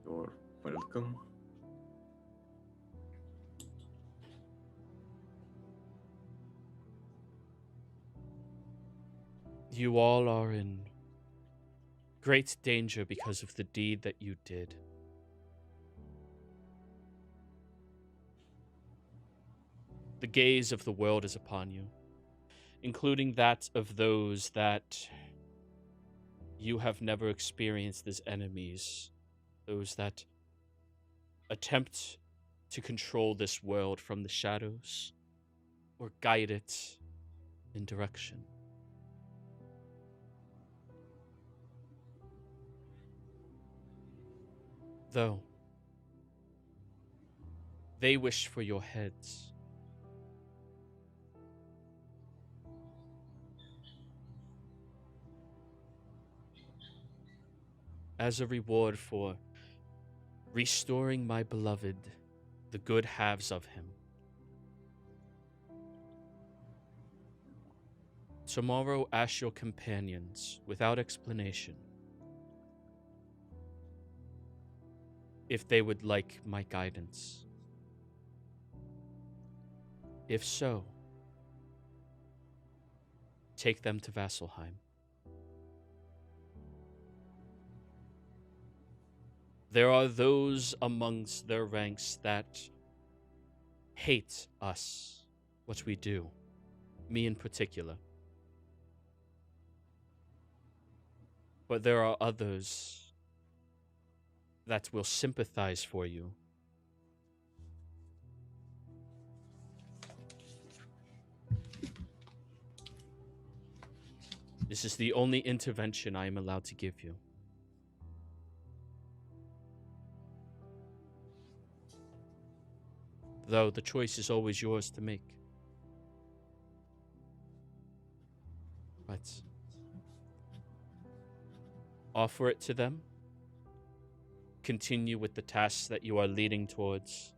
You're welcome. You all are in great danger because of the deed that you did. The gaze of the world is upon you, including that of those that you have never experienced as enemies, those that attempt to control this world from the shadows or guide it in direction. Though they wish for your heads. As a reward for restoring my beloved the good halves of him. Tomorrow ask your companions, without explanation, if they would like my guidance. If so, take them to Vasselheim. There are those amongst their ranks that hate us, what we do, me in particular. But there are others that will sympathize for you. This is the only intervention I am allowed to give you. Though the choice is always yours to make. But offer it to them. Continue with the tasks that you are leading towards.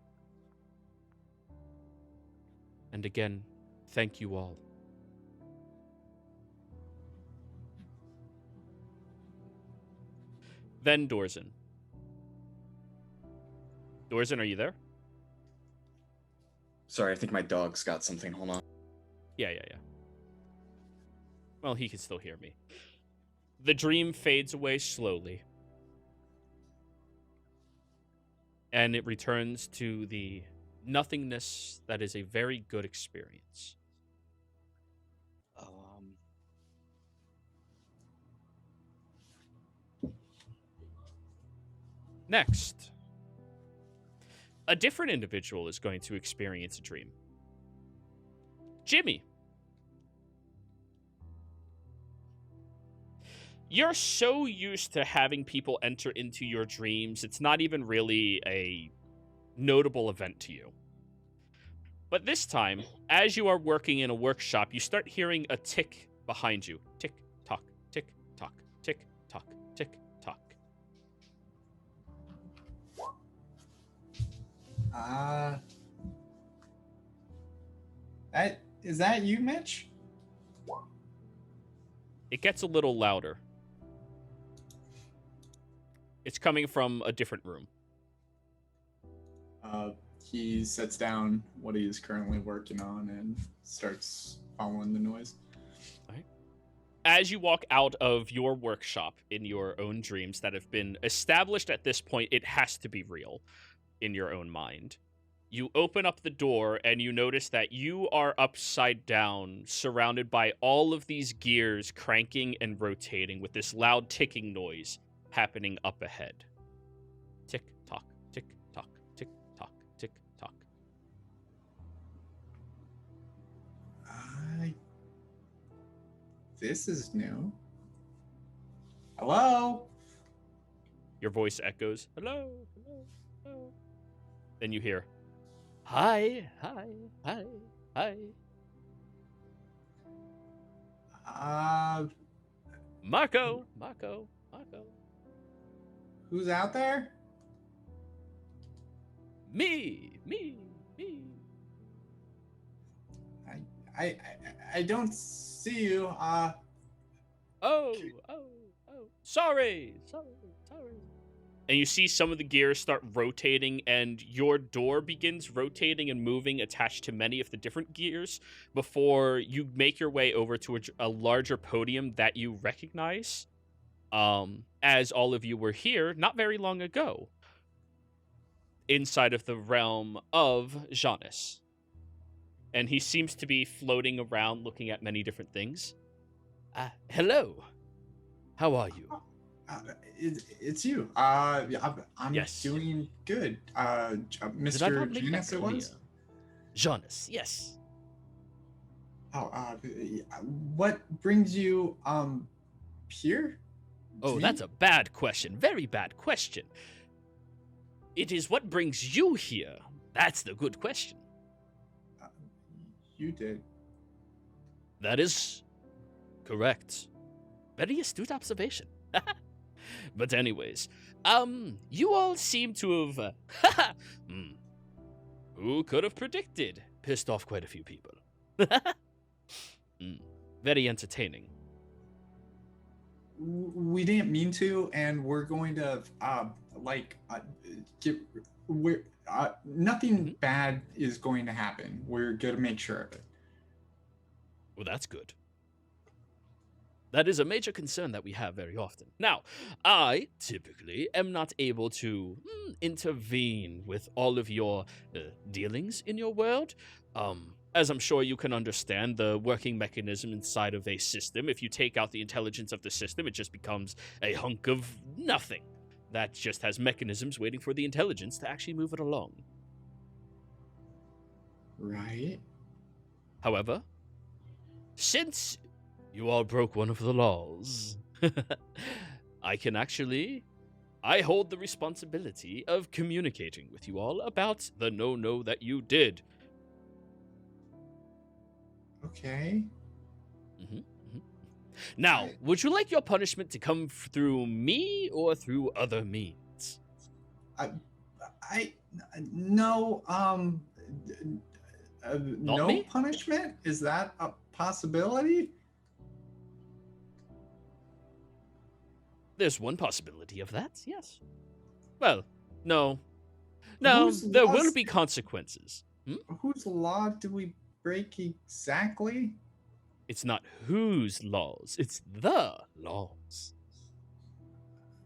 And again, thank you all. Then Dorzen. Dorzen, are you there? Sorry, I think my dog's got something. Hold on. Yeah. Well, he can still hear me. The dream fades away slowly. And it returns to the nothingness that is a very good experience. Next, a different individual is going to experience a dream. Jimmy. You're so used to having people enter into your dreams, it's not even really a notable event to you. But this time, as you are working in a workshop, you start hearing a tick behind you. Tick, tock, tick, tock, tick, tock, tick, tock. Is that you, Mitch? It gets a little louder. It's coming from a different room. He sets down what he is currently working on and starts following the noise. All right. As you walk out of your workshop in your own dreams that have been established at this point, it has to be real in your own mind. You open up the door and you notice that you are upside down, surrounded by all of these gears cranking and rotating with this loud ticking noise happening up ahead. Tick, tock, tick, tock, tick, tock, tick, tock. This is new. Hello? Your voice echoes, hello, hello, hello. Then you hear, hi, hi, hi, hi. Marco, Marco, Marco. Who's out there? Me. I don't see you. Oh. Sorry. And you see some of the gears start rotating, and your door begins rotating and moving, attached to many of the different gears, before you make your way over to a larger podium that you recognize, as all of you were here not very long ago, inside of the realm of Janus. And he seems to be floating around, looking at many different things. Hello. How are you? It's you. I'm Yes. doing good. Did I Mr. not make Janus, that it was? clear? Janus, yes. Oh, what brings you here? Oh, that's a bad question. Very bad question. It is what brings you here. That's the good question. You did. That is correct. Very astute observation. But anyways, you all seem to have, who could have predicted? Pissed off quite a few people. Very entertaining. We didn't mean to, and we're going to nothing bad is going to happen. We're going to make sure of it. Well, that's good. That is a major concern that we have very often. Now, I typically am not able to intervene with all of your dealings in your world. As I'm sure you can understand, the working mechanism inside of a system, if you take out the intelligence of the system, it just becomes a hunk of nothing. That just has mechanisms waiting for the intelligence to actually move it along. Right. However, since you all broke one of the laws, I hold the responsibility of communicating with you all about the no-no that you did. Okay. Now, would you like your punishment to come through me or through other means? No, no me? punishment? Is that a possibility? There's one possibility of that, yes. Well, no. No, Whose there laws- will be consequences. Whose law do we break exactly? It's not whose laws, it's the laws.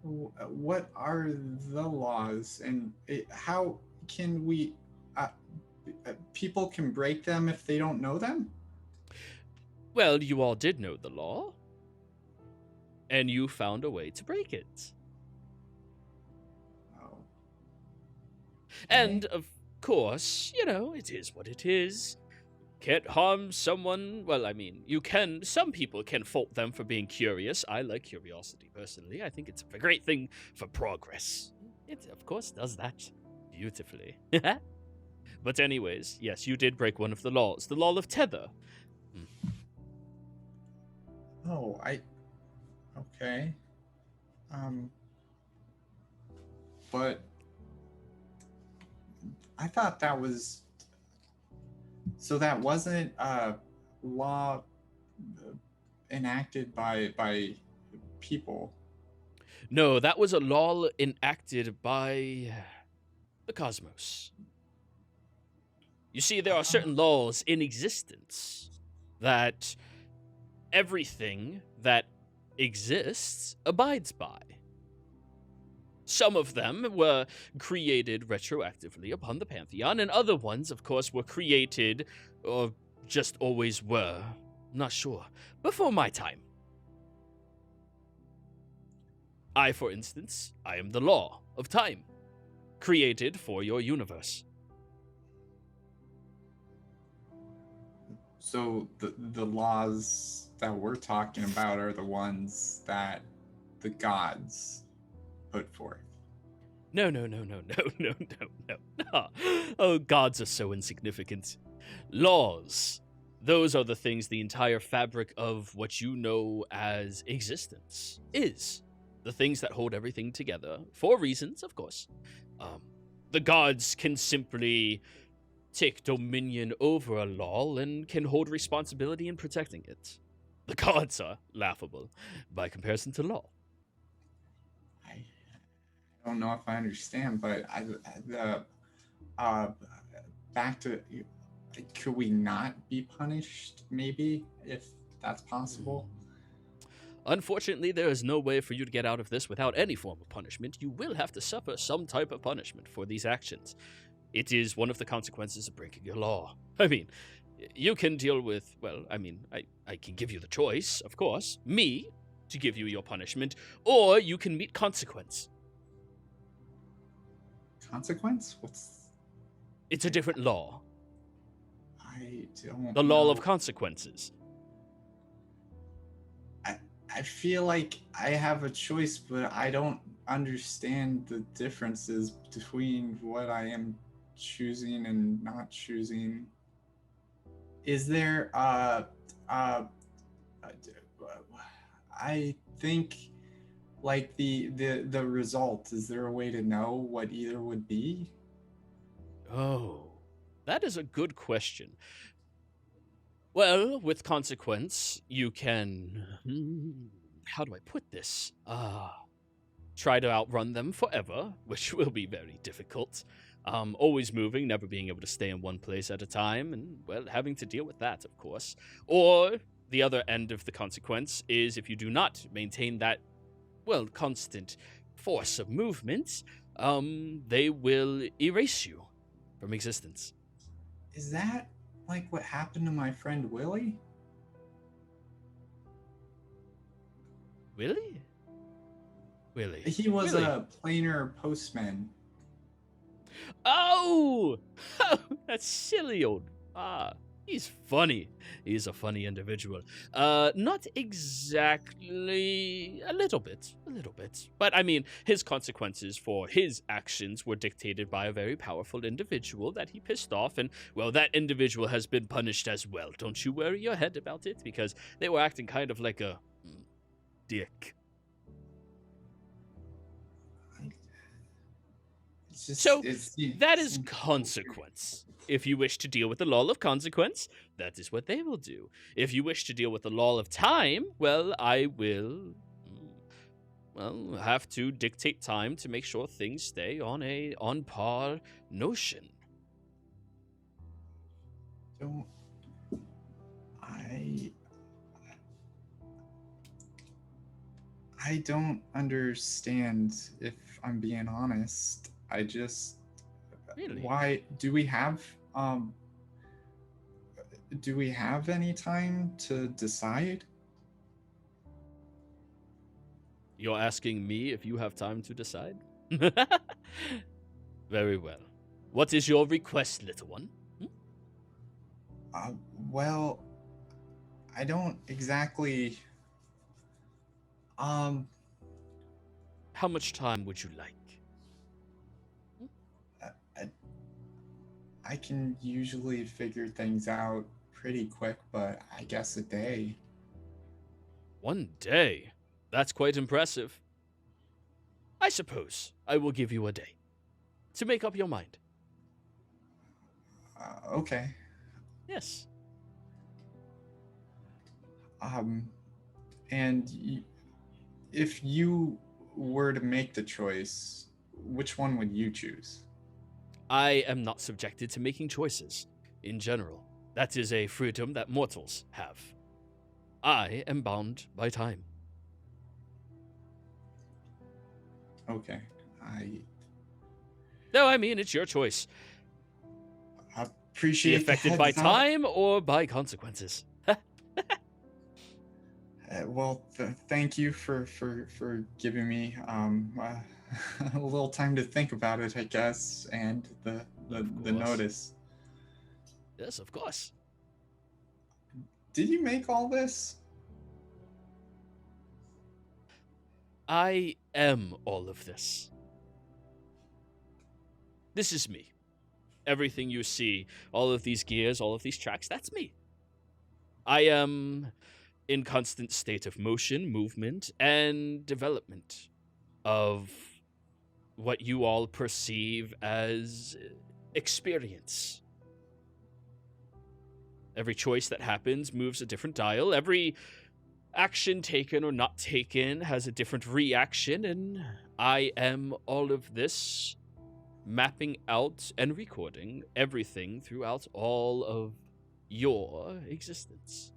What are the laws, and how can we people can break them if they don't know them? Well, you all did know the law, and you found a way to break it. Oh. And, of course, you know, it is what it is. Can't harm someone. Well, I mean, you can. Some people can fault them for being curious. I like curiosity, personally. I think it's a great thing for progress. It, of course, does that beautifully. But anyways, yes, you did break one of the laws. The law of tether. Oh, okay. But I thought that was, so that wasn't a law enacted by people. No, that was a law enacted by the cosmos. You see, there are certain laws in existence that everything that exists abides by. Some of them were created retroactively upon the Pantheon, and other ones, of course, were created, or just always were, not sure, before my time. I, for instance, I am the law of time, created for your universe. So the laws that we're talking about are the ones that the gods put forth. No. Oh, gods are so insignificant. Laws. Those are the things, the entire fabric of what you know as existence is. The things that hold everything together, for reasons, of course. The gods can simply take dominion over a law and can hold responsibility in protecting it. The gods are laughable by comparison to law. I don't know if I understand, but back to, could we not be punished, maybe, if that's possible? Unfortunately, there is no way for you to get out of this without any form of punishment. You will have to suffer some type of punishment for these actions. It is one of the consequences of breaking your law. I mean, you can deal with, well, I mean, I can give you the choice, of course, me, to give you your punishment, or you can meet consequence. Consequence? It's a different law. I don't The law know. of consequences. I feel like I have a choice, but I don't understand the differences between what I am choosing and not choosing. Is there I think like the result, is there a way to know what either would be? Oh, that is a good question. Well, with consequence, you can... how do I put this? Try to outrun them forever, which will be very difficult. Always moving, never being able to stay in one place at a time, and, well, having to deal with that, of course. Or the other end of the consequence is if you do not maintain that, well, constant force of movement, they will erase you from existence. Is that like what happened to my friend Willie? Willie? Willie. He was Willie. a planar postman. Oh! That silly old... he's funny. He's a funny individual. Not exactly... A little bit. But, I mean, his consequences for his actions were dictated by a very powerful individual that he pissed off, and, well, that individual has been punished as well. Don't you worry your head about it, because they were acting kind of like a... dick. That is consequence. If you wish to deal with the law of consequence, that is what they will do. If you wish to deal with the law of time, well, I will, well, have to dictate time to make sure things stay on a on-par notion. I don't understand, if I'm being honest. I just... Really? Why do we have Um, do we have any time to decide? You're asking me if you have time to decide? Very well. What is your request, little one? Well, I don't exactly. How much time would you like? I can usually figure things out pretty quick, but I guess a day. 1 day? That's quite impressive. I suppose I will give you a day to make up your mind. Okay. Yes. And if you were to make the choice, which one would you choose? I am not subjected to making choices in general. That is a freedom that mortals have. I am bound by time. Okay. No, I mean, it's your choice. I Be appreciate affected the by heads up. time or by consequences. Well, thank you for giving me a little time to think about it, I guess, and the course. notice. Yes, of course. Did you make all this? I am all of this. This is me. Everything you see, all of these gears, all of these tracks, that's me. I am in constant state of motion, movement, and development of what you all perceive as experience. Every choice that happens moves a different dial. Every action taken or not taken has a different reaction, and I am all of this, mapping out and recording everything throughout all of your existence.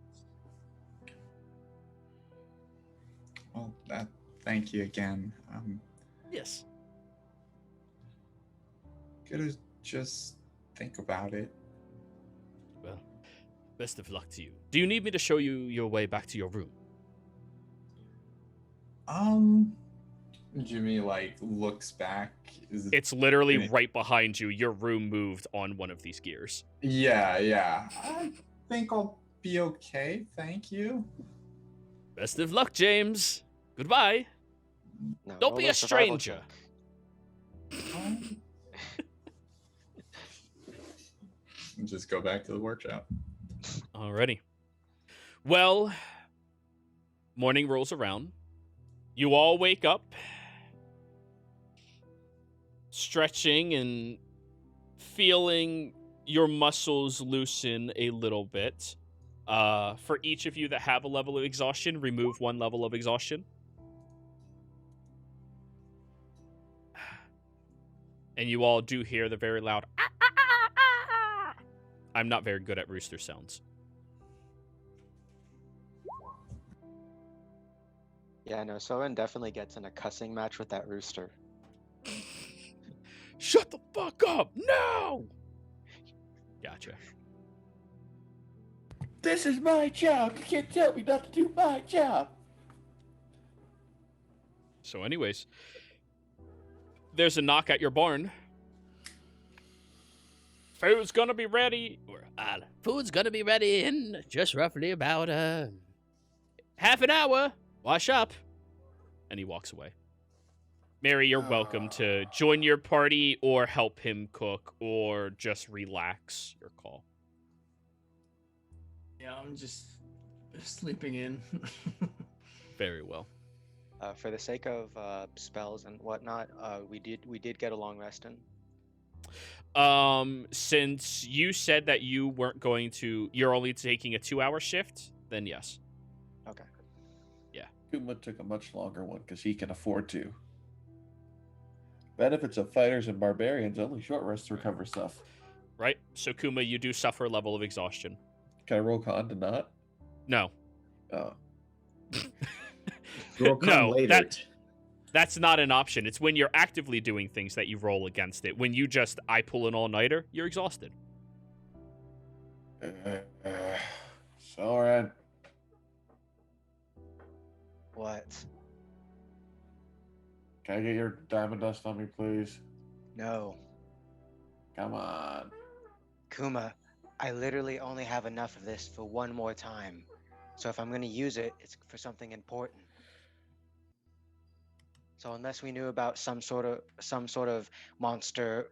Well, thank you again. Yes. Gotta just think about it. Well, best of luck to you. Do you need me to show you your way back to your room? Jimmy looks back. It's literally right behind you. Your room moved on one of these gears. Yeah. I think I'll be okay. Thank you. Best of luck, James. Goodbye. Now, Don't roll be a survival stranger. check. Just go back to the workshop. Alrighty. Well, morning rolls around. You all wake up, stretching and feeling your muscles loosen a little bit. For each of you that have a level of exhaustion, remove 1 level of exhaustion. And you all do hear the very loud "Ah, ah, ah, ah, ah." I'm not very good at rooster sounds. Yeah, no, Soren definitely gets in a cussing match with that rooster. Shut the fuck up! No! Gotcha. This is my job. You can't tell me not to do my job. So anyways, there's a knock at your barn. Food's gonna be ready. Food's gonna be ready in just roughly about half an hour. Wash up. And he walks away. Mary, you're welcome to join your party or help him cook or just relax. Your call. Yeah, I'm just sleeping in. Very well. For the sake of spells and whatnot, we did get a long rest in. Since you said that you weren't going to, you're only taking a 2-hour shift, then yes. Okay. Kuma took a much longer one because he can afford to. Benefits of fighters and barbarians, only short rests recover stuff. Right? So Kuma, you do suffer a level of exhaustion. Can I roll con to not? No. Oh. Roll con No, later. that's not an option. It's when you're actively doing things that you roll against it. When you just, I pull an all-nighter, you're exhausted. Soren, What? can I get your diamond dust on me, please? No. Come on. Kuma, I literally only have enough of this for one more time. So if I'm going to use it, it's for something important. So unless we knew about some sort of monster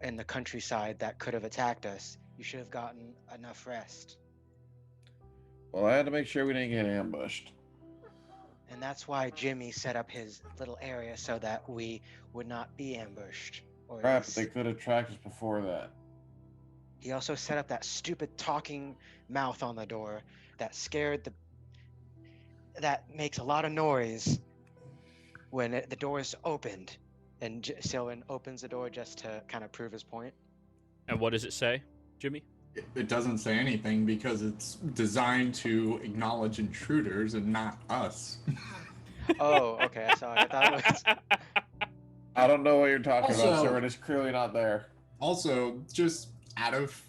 in the countryside that could have attacked us, you should have gotten enough rest. Well, I had to make sure we didn't get ambushed. And that's why Jimmy set up his little area so that we would not be ambushed. Or at Crap, least- they could have tracked us before that. He also set up that stupid talking mouth on the door that that makes a lot of noise when the door is opened. And Sylvan opens the door just to kind of prove his point. And what does it say, Jimmy? It doesn't say anything because it's designed to acknowledge intruders and not us. Oh, okay. Sorry. I thought it was... I don't know what you're talking about, Also- sir. It's clearly not there. Also, just out of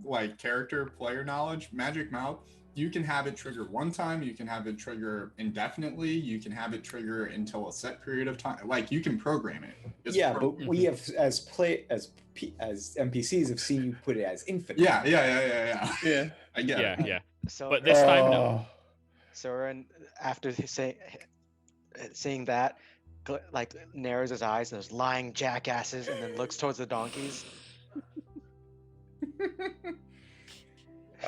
like character player knowledge, Magic Mouth, you can have it trigger one time, you can have it trigger indefinitely, you can have it trigger until a set period of time. Like you can program it. It's Yeah, pro- but we have as NPCs have seen you put it as infinite. yeah. Yeah. I get Yeah, it. yeah. So, But this time, no. Soren, after seeing that, like narrows his eyes, those lying jackasses, and then looks towards the donkeys.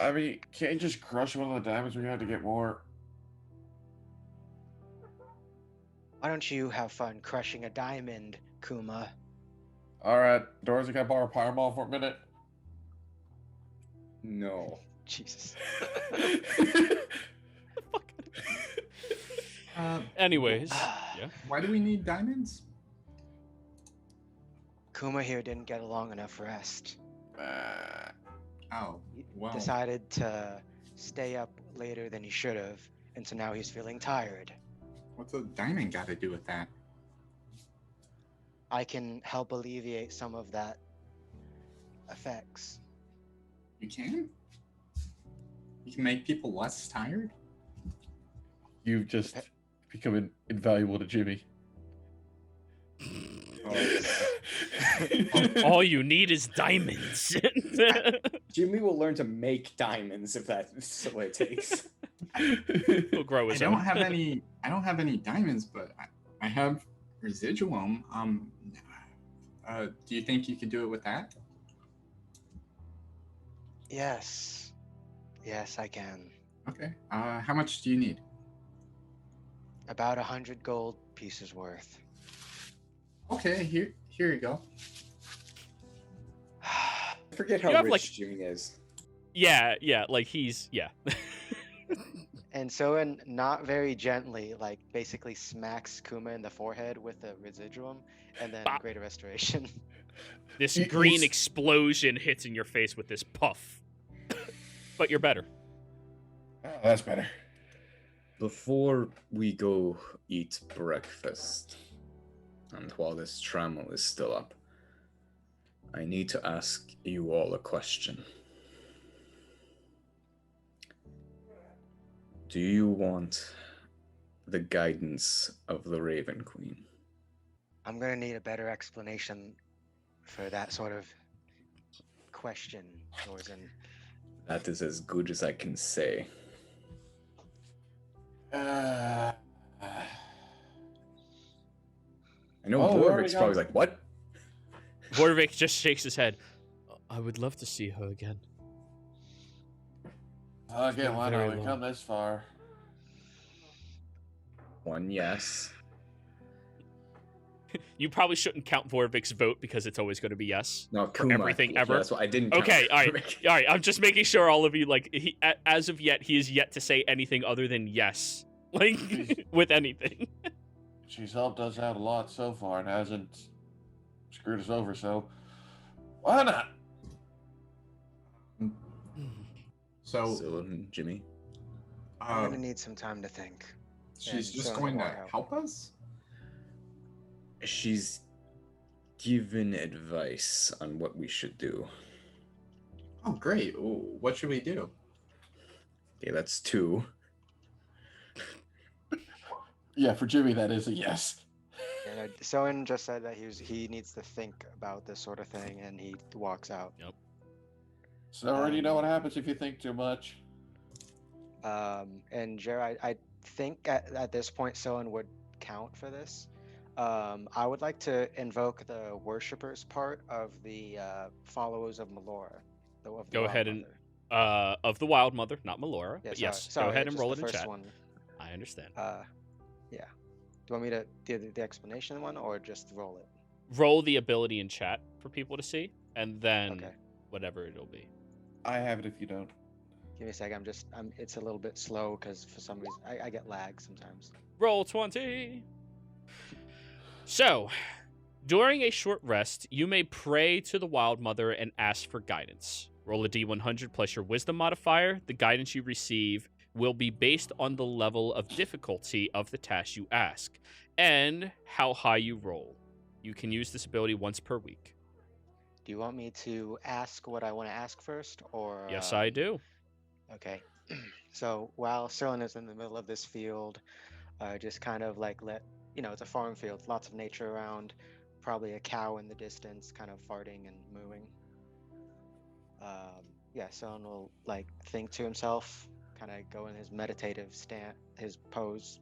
I mean, can't you just crush one of the diamonds? We have to get more. Why don't you have fun crushing a diamond, Kuma? All right, Dorsey, can I borrow a fireball for a minute? No. Jesus. Anyways, yeah. Why do we need diamonds? Kuma here didn't get a long enough rest. Oh, He well. decided to stay up later than he should have, and so now he's feeling tired. What's a diamond got to do with that? I can help alleviate some of that effects. You can? You can make people less tired? You've just become invaluable to Jimmy. All you need is diamonds. Jimmy will learn to make diamonds if that's what it takes. He'll grow I his don't own. have any. I don't have any diamonds, but I have residuum. Do you think you could do it with that? Yes. Yes, I can. Okay. How much do you need? About 100 gold pieces worth. Okay. Here you go. I forget how You have, rich like- Jimmy is. Yeah, like he's And so, and not very gently, like basically smacks Kuma in the forehead with the residuum, and then Bop. Greater Restoration. This You- green you- explosion hits in your face with this puff. But you're better. Oh, that's better. Before we go eat breakfast, and while this trammel is still up, I need to ask you all a question. Do you want the guidance of the Raven Queen? I'm gonna need a better explanation for that sort of question, Thorzen. That is as good as I can say. Uh, I know Oh, we already Vorvik's got- probably like, what? Vorvik just shakes his head. I would love to see her again. again, why very not? We long. come this far. One yes. You probably shouldn't count Vorvik's vote because it's always going to be yes. No, For Kuma. everything Yeah, ever? That's what I didn't count Okay, all right. Vorvik. All right, I'm just making sure all of you, like, as of yet, he is yet to say anything other than yes. Like, with anything. She's helped us out a lot so far and hasn't screwed us over, so why not? So So, Jimmy. I'm uh, gonna need some time to think. she's and just so going do to I. help us? She's given advice on what we should do. Oh, great. Ooh, what should we do? Okay, that's 2. Yeah, for Jimmy, that is a yes. And Soen just said that he needs to think about this sort of thing, and he walks out. Yep. So already you know what happens if you think too much. And Jared, I think at this point, Soen would count for this. I would like to invoke the worshippers part of the followers of Melora. Go ahead and of the Wild Mother, not Melora. Yeah, but yes, sorry, go ahead and just roll the it in first chat. one. I understand. Yeah. Do you want me to do the explanation one or just roll it? Roll the ability in chat for people to see, and then Okay. whatever it'll be. I have it if you don't. Give me a sec. It's a little bit slow because for some reason I get lag sometimes. Roll 20. So, during a short rest, you may pray to the Wild Mother and ask for guidance. Roll a d100 plus your wisdom modifier. The guidance you receive will be based on the level of difficulty of the task you ask and how high you roll. You can use this ability once per week. Do you want me to ask what I want to ask first, or? Yes, I do. Okay. So while Sterling is in the middle of this field, just kind of like it's a farm field, lots of nature around, probably a cow in the distance, kind of farting and mooing. Sterling will like think to himself, kind of go in his meditative his pose,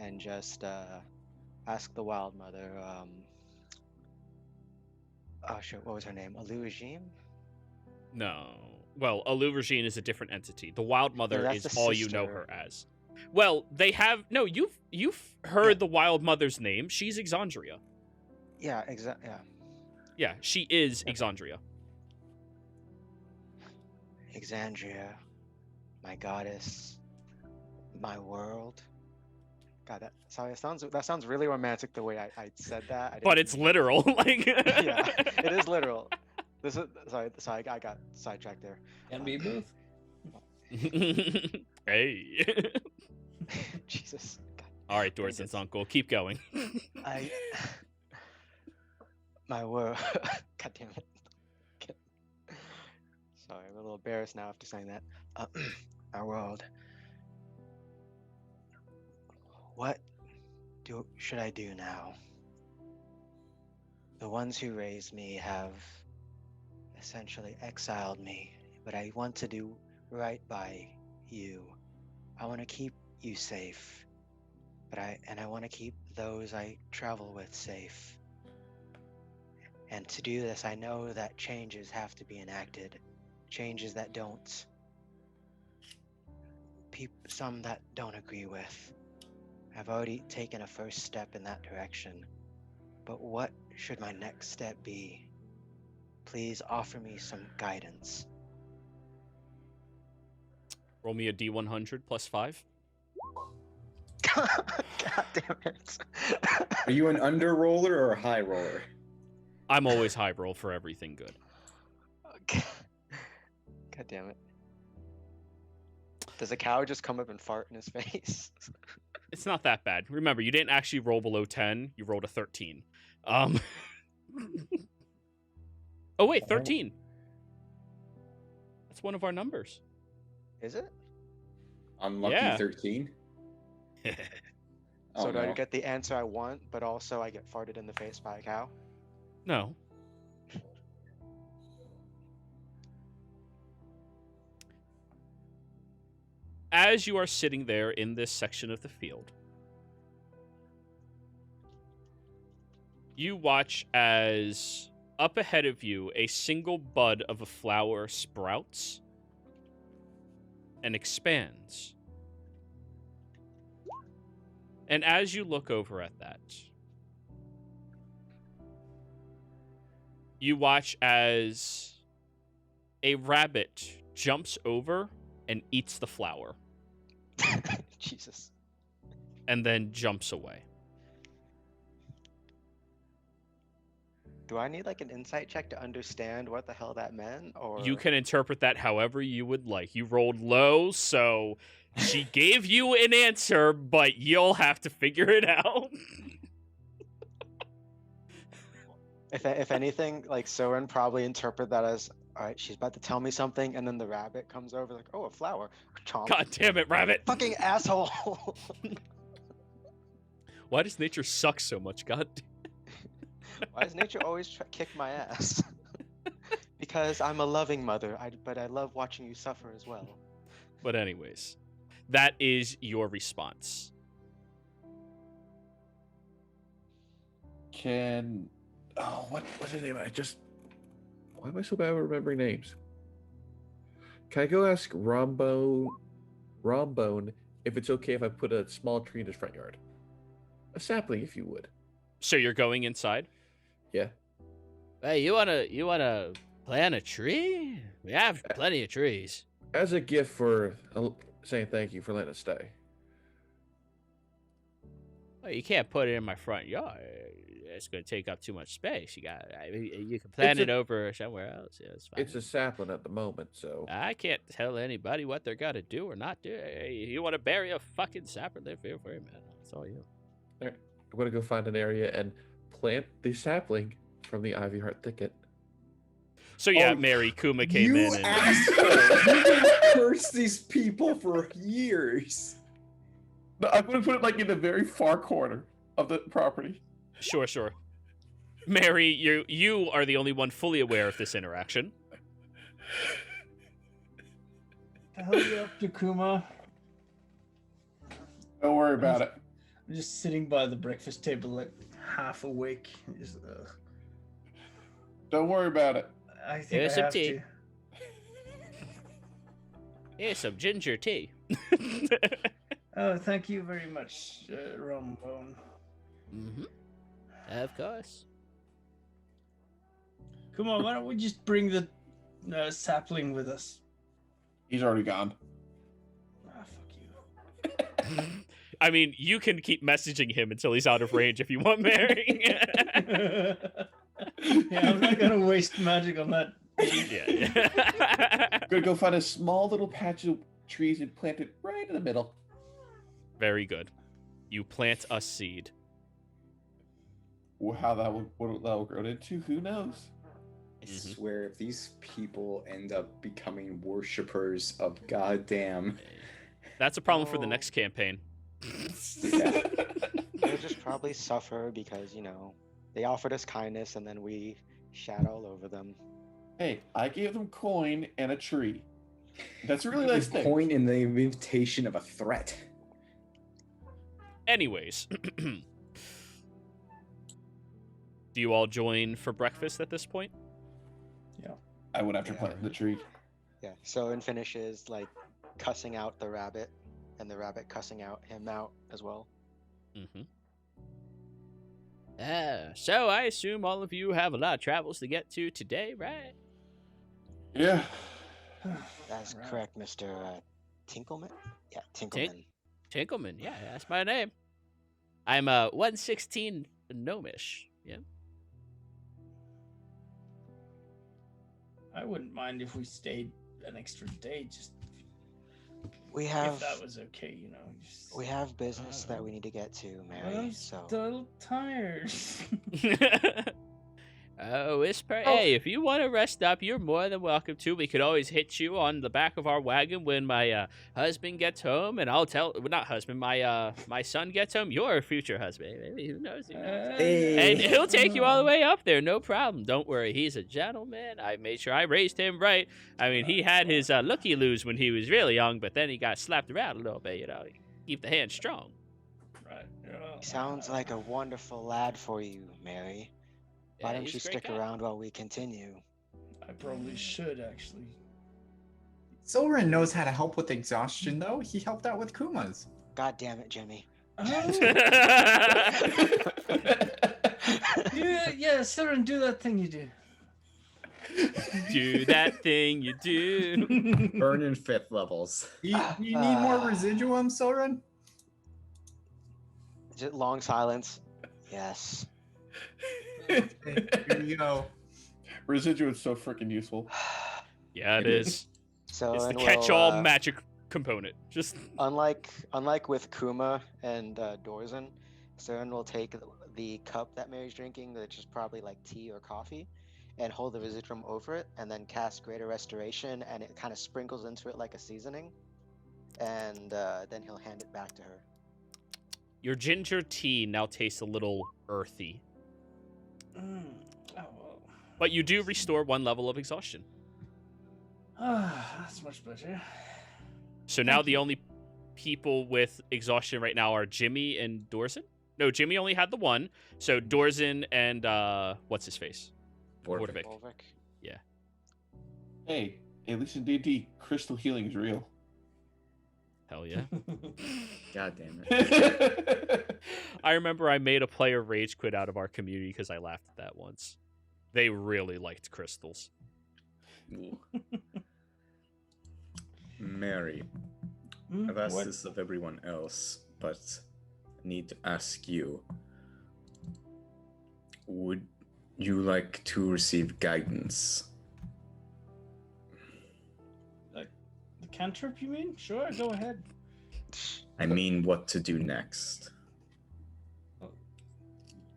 and just ask the Wild Mother. What was her name? Alu-Regime? No. Well, Alu-Regine is a different entity. The Wild Mother that's is the all you know sister. her as. Well, they have no. You've heard the Wild Mother's name. She's Exandria. Yeah, exactly. Yeah. Yeah, she is Exandria. Exandria, my goddess, my world. God, that sounds really romantic the way I said that. But it's literal. Like Yeah, it is literal. Sorry, I got sidetracked there. Can be both. Hey. Jesus. God. All right, Dorson's uncle, keep going. My world. God damn it. Sorry, I'm a little embarrassed now after saying that. My world. What should I do now? The ones who raised me have essentially exiled me, but I want to do right by you. I want to keep you safe, I want to keep those I travel with safe. And to do this, I know that changes have to be enacted. Changes that some that don't agree with. I've already taken a first step in that direction. But what should my next step be? Please offer me some guidance. Roll me a d100 plus 5. God damn it. Are you an under roller or a high roller? I'm always high roll for everything good. God damn it. Does a cow just come up and fart in his face? It's not that bad. Remember, you didn't actually roll below 10. You rolled a 13. Oh, wait, 13. That's one of our numbers. Is it? Unlucky Yeah. 13. So do I get the answer I want, but also I get farted in the face by a cow? No. As you are sitting there in this section of the field, you watch as up ahead of you a single bud of a flower sprouts and expands. And as you look over at that, you watch as a rabbit jumps over and eats the flower. Jesus. And then jumps away. Do I need like an insight check to understand what the hell that meant? Or You can interpret that however you would like. You rolled low, so she gave you an answer, but you'll have to figure it out. if anything, like Soren probably interpret that as All right, she's about to tell me something, and then the rabbit comes over like, "Oh, a flower." Chomp. God damn it, rabbit! Fucking asshole. Why does nature suck so much? God. Why does nature always kick my ass? Because I'm a loving mother, but I love watching you suffer as well. But anyways, that is your response. What's his name? Why am I so bad at remembering names? Can I go ask Rombone if it's okay if I put a small tree in his front yard? A sapling, if you would. So you're going inside? Yeah. Hey, you wanna plant a tree? We have plenty of trees. As a gift for saying thank you for letting us stay. Well, you can't put it in my front yard. It's going to take up too much space. You can plant it over somewhere else. Yeah, it's fine. It's a sapling at the moment, so. I can't tell anybody what they're got to do or not do. Hey, you want to bury a fucking sapling there? Feel free, man. It's all you. All right. I'm going to go find an area and plant the sapling from the ivy heart thicket. So yeah, Oh, Mary Kuma came in and asshole! You've been cursed these people for years. No, I'm going to put it like in the very far corner of the property. Sure. Mary, you are the only one fully aware of this interaction. The hell are you up to, Kuma? Don't worry about it. I'm just sitting by the breakfast table, like half awake. Just, Don't worry about it. I think Here's I some have tea. to. Here's some ginger tea. Oh, thank you very much, Rombone. Mm-hmm. Of course. Come on, why don't we just bring the sapling with us? He's already gone. Ah, fuck you. I mean, you can keep messaging him until he's out of range if you want, Mary. Yeah, I'm not gonna waste magic on that. Yeah. I'm gonna go find a small little patch of trees and plant it right in the middle. Very good. You plant a seed. How what that will grow into, who knows? I swear, if these people end up becoming worshippers of goddamn. That's a problem for the next campaign. Yeah. They'll just probably suffer because, they offered us kindness and then we shat all over them. Hey, I gave them coin and a tree. That's a really nice The thing. point in the invitation of a threat. Anyways. Do you all join for breakfast at this point? I would after planting the tree. Yeah, Soren finishes, cussing out the rabbit, and the rabbit cussing him out as well. Mm-hmm. So I assume all of you have a lot of travels to get to today, right? Yeah. That's Right. correct, Mr. Tinkleman? Yeah, Tinkleman. Tinkleman, yeah, that's my name. I'm 116 gnomish, yeah. I wouldn't mind if we stayed an extra day, just We if have that was okay, Just... we have business that we need to get to, Mary. I'm So still tired. Hey, if you want to rest up, you're more than welcome to. We could always hit you on the back of our wagon when my husband gets home, and I'll tell, well, not husband, my son gets home. Your future husband, maybe, who knows? Hey. And he'll take you all the way up there, no problem. Don't worry, he's a gentleman. I made sure I raised him right. I mean, he had his looky-loos when he was really young, but then he got slapped around a little bit, Keep the hand strong. Right. he sounds like a wonderful lad for you, Mary. Why Yeah, don't he's you a great stick guy. around while we continue? I probably should actually. Soren knows how to help with exhaustion, though. He helped out with Kuma's. God damn it, Jimmy. Yeah, Soren, do that thing you do. Do that thing you do. Burning fifth levels. You need more residuum, Soren? Just long silence. Yes. Here you go. Residuum is so freaking useful. Yeah, it is. So It's the and catch-all we'll, magic component. Just unlike with Kuma and Dorzen, Soren will take the cup that Mary's drinking, which is probably like tea or coffee, and hold the residuum over it, and then cast Greater Restoration, and it kind of sprinkles into it like a seasoning. And then he'll hand it back to her. Your ginger tea now tastes a little earthy, Oh, well. but you do restore 1 level of exhaustion. That's much better. So now the only people with exhaustion right now are Jimmy and Dorzen. No, Jimmy only had the 1. So Dorzen and what's his face? Vortvik. Volvic. Hey, at least in D&D, crystal healing is real. Hell yeah. God damn it. I remember I made a player rage quit out of our community because I laughed at that once. They really liked crystals. Ooh. Mary, I've asked What? this of everyone else, but I need to ask you. Would you like to receive guidance? The cantrip, you mean? Sure, go ahead. I mean, what to do next.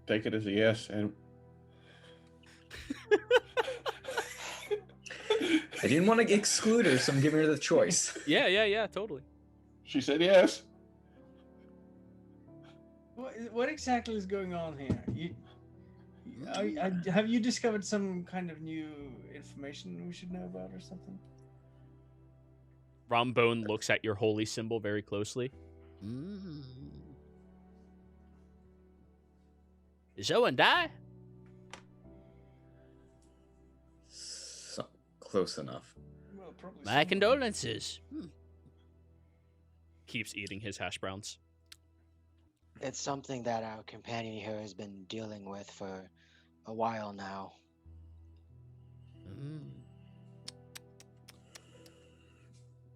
Take it as a yes, and I didn't want to exclude her, so I'm giving her the choice. Yeah, totally. she said yes. What exactly is going on here? Have you discovered some kind of new information we should know about or something? Rombone looks at your holy symbol very closely. Did someone die? So, close enough. Well, probably. My someone. condolences. Keeps eating his hash browns. It's something that our companion here has been dealing with for a while now.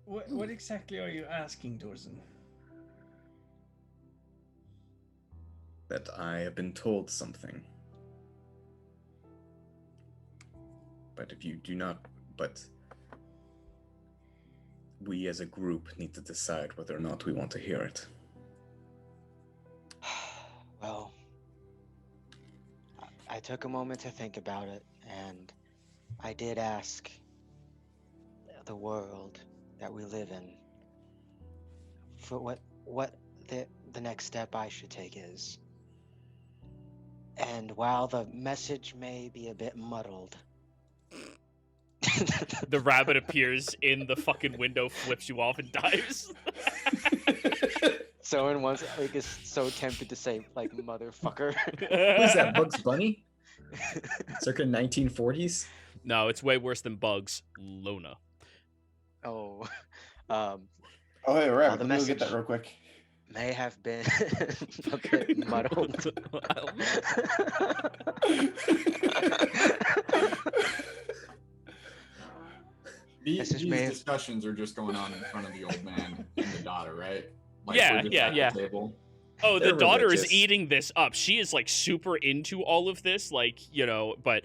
What exactly are you asking, Dorzen? That I have been told something. But if you do not, we as a group need to decide whether or not we want to hear it. Well, I took a moment to think about it, and I did ask the world that we live in for what the next step I should take is. And while the message may be a bit muddled, The rabbit appears in the fucking window, flips you off, and dives. someone once like is so tempted to say like motherfucker. Who's that, Bugs Bunny? Circa 1940s? No, it's way worse than Bugs. Lona. Oh, Oh, hey, Rabbit, the let me go get that message- real quick. may have been a bit muddled. These Message may have- discussions are just going on in front of the old man and the daughter, right? Like, Yeah, we're just yeah, at yeah. The table. Oh, the They're daughter is religious. eating this up. She is like super into all of this, like, you know, but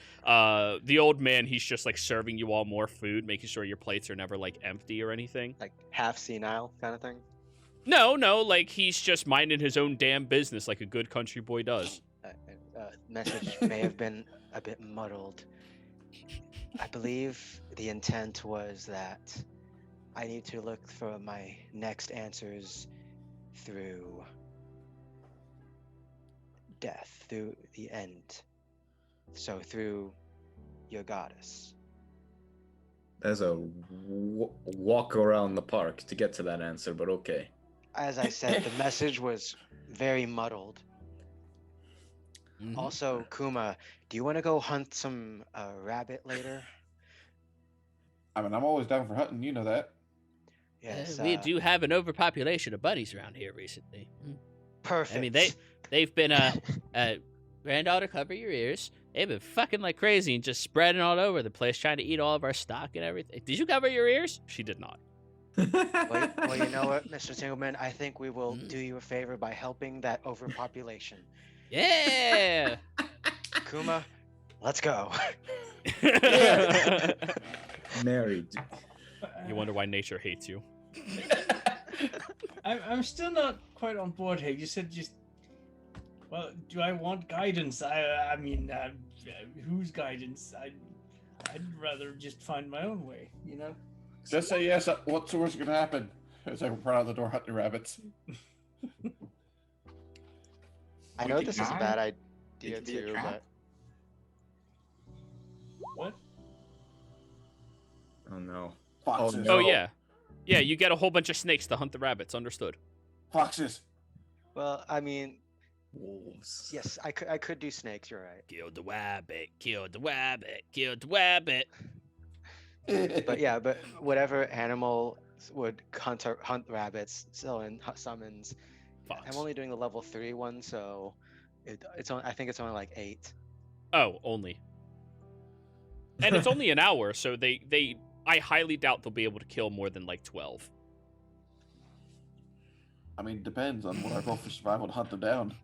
the old man, he's just like serving you all more food, making sure your plates are never like empty or anything. Like half senile kind of thing. No, like he's just minding his own damn business like a good country boy does. Message may have been a bit muddled. I believe the intent was that I need to look for my next answers through death, through the end. So through your goddess. There's a walk around the park to get to that answer, but okay. As I said, the message was very muddled. Mhm. Also, Kuma, do you want to go hunt some rabbit later? I mean, I'm always down for hunting, you know that. Yes. We do have an overpopulation of bunnies around here recently. Perfect. I mean, they've been granddaughter, cover your ears. They've been fucking like crazy and just spreading all over the place, trying to eat all of our stock and everything. Did you cover your ears? She did not. Well, you know what, Mr. Tingleman? I think we will do you a favor by helping that overpopulation. Yeah. Kuma, let's go. Mary, You wonder why nature hates you. I'm still not quite on board here. You said just. Well, do I want guidance? I mean, whose guidance? I'd rather just find my own way, you know? Just say yes. What's the worst that could happen? As I run out the door hunting rabbits. I We know could this is a die. bad It idea could be a too, trap. but What? Oh no. Foxes. Oh yeah, yeah. You get a whole bunch of snakes to hunt the rabbits. Understood. Foxes. well, I mean, Wolves. yes, I could do snakes. You're right. Killed the rabbit. Killed the rabbit. Killed the rabbit. But yeah, but whatever animal would hunt rabbits, summons. Fox. I'm only doing the level 3 one, so it's only, I think it's only like 8. Oh, only. And it's only an hour, so I highly doubt they'll be able to kill more than like 12. I mean, depends on what I roll for survival to hunt them down.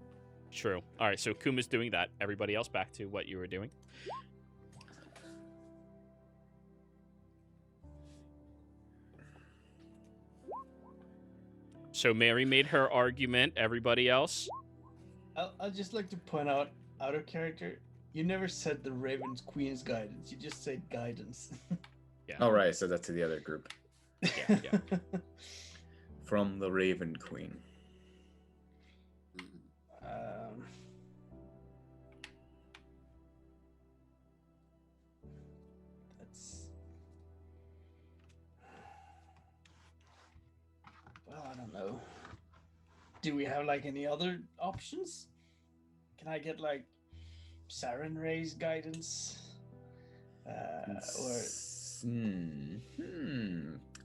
True. All right, so Kuma's doing that. Everybody else back to what you were doing. So Mary made her argument. Everybody else? I'd just like to point out of character. You never said the Raven's Queen's guidance. You just said guidance. Yeah. All right, so that's to the other group. Yeah. From the Raven Queen. Um, that's well, I don't know. Do we have like any other options? Can I get like Siren Ray's guidance? Or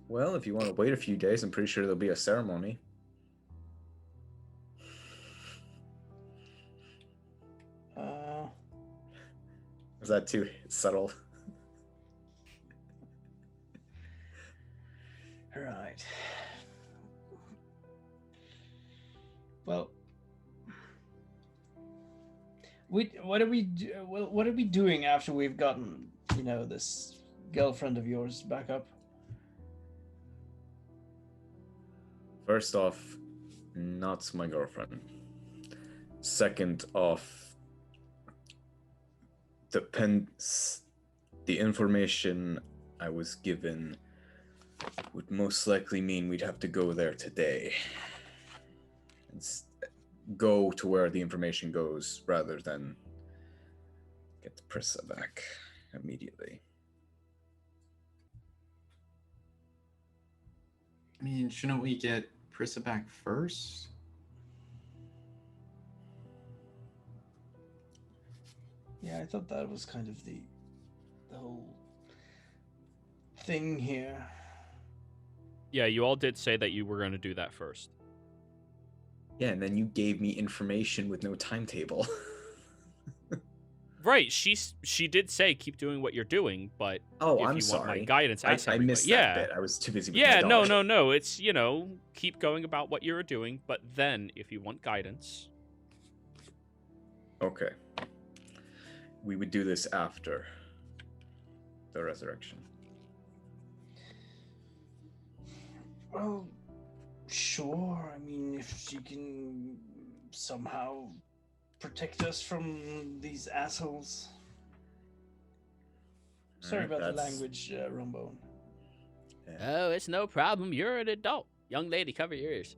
Well, if you want to wait a few days, I'm pretty sure there'll be a ceremony. Was that too subtle? right. Well, what are we doing after we've gotten, this girlfriend of yours back up? First off, not my girlfriend. Second off, the information I was given would most likely mean we'd have to go there today. And go to where the information goes rather than get the Prissa back immediately. I mean, shouldn't we get Prissa back first? Yeah, I thought that was kind of the whole thing here. Yeah, you all did say that you were going to do that first. Yeah, and then you gave me information with no timetable. Right, she did say keep doing what you're doing, but Oh, if I'm you sorry. want my guidance, ask I everybody. missed Yeah. that bit. I was too busy with Yeah, my no, dog. no. It's, keep going about what you're doing, but then if you want guidance. Okay. We would do this after the resurrection. Well, sure. I mean, if she can somehow protect us from these assholes. Sorry Alright, about the that's- language, Rombone. Oh, it's no problem. You're an adult. Young lady, cover your ears.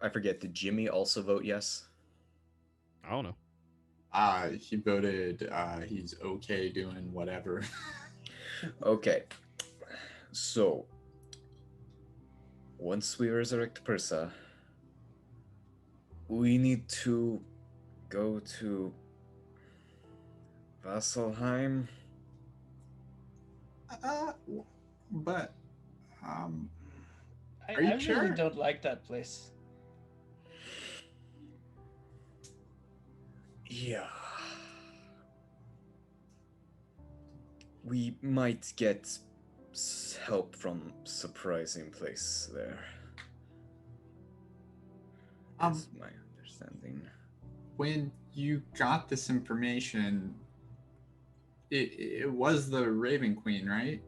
I forget, did Jimmy also vote yes? I don't know. He voted he's okay doing whatever. Okay. So, once we resurrect Persa, we need to go to Vasselheim. But I Are you really sure? don't like that place. Yeah. We might get help from surprising place there. That's my understanding. when you got this information, it was the Raven Queen, right?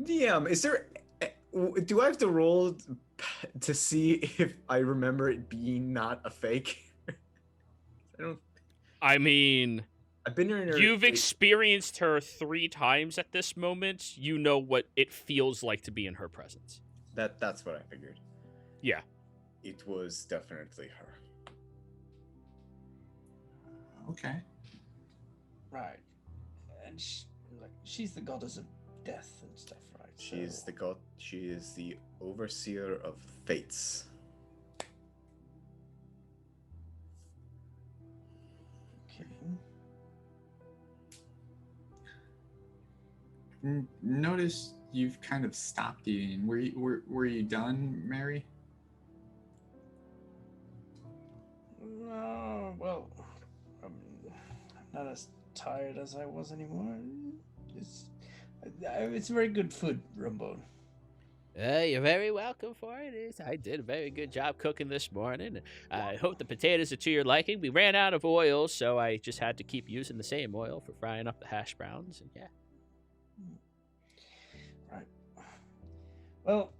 DM, is there Do I have to roll to see if I remember it being not a fake? I don't. I mean, I've been in her. you've experienced her 3 times at this moment. You know what it feels like to be in her presence. That's what I figured. Yeah. It was definitely her. Okay. Right. And she's the goddess of death and stuff, right? She is the god. She is the overseer of fates. Okay. Notice you've kind of stopped eating. Were you done, Mary? No, well, I'm not as tired as I was anymore. It's very good food, Rumbo. You're very welcome for it. I did a very good job cooking this morning. I hope the potatoes are to your liking. We ran out of oil, so I just had to keep using the same oil for frying up the hash browns. And yeah. Right. Well,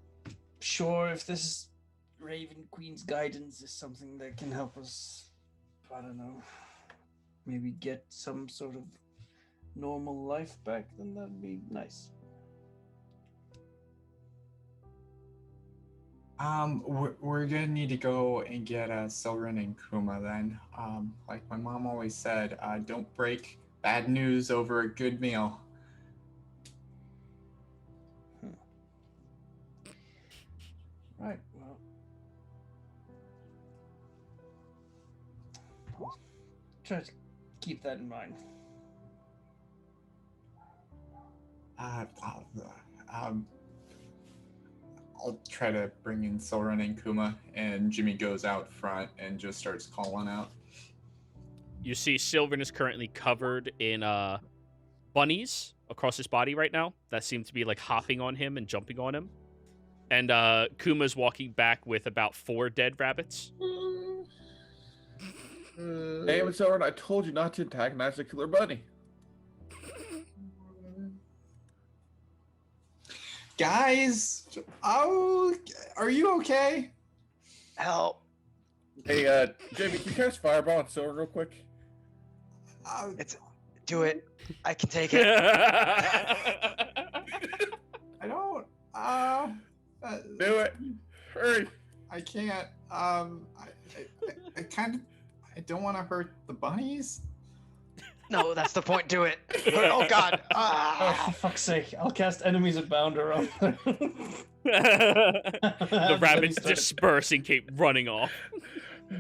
sure, if this Raven Queen's guidance is something that can help us, I don't know, maybe get some sort of normal life back, then that'd be nice. We're gonna need to go and get Silren and Kuma then. Like my mom always said, don't break bad news over a good meal. Right, well, I'll try to keep that in mind. I'll try to bring in Silren and Kuma, and Jimmy goes out front and just starts calling out. You see Sylvan is currently covered in bunnies across his body right now that seem to be like hopping on him and jumping on him. And Kuma's walking back with about 4 dead rabbits. Damn it, Soren, I told you not to antagonize the killer bunny. Guys, oh, are you okay? Help! Hey, Jamie, can you cast Fireball on Soren real quick? Do it. I can take it. I don't. Do it. Hurry. I can't. I kind of. I don't want to hurt the bunnies. No, that's the point. Do it. Oh God. Oh, Ah. for fuck's sake, I'll cast Enemies Abound around them. The rabbits disperse and keep running off.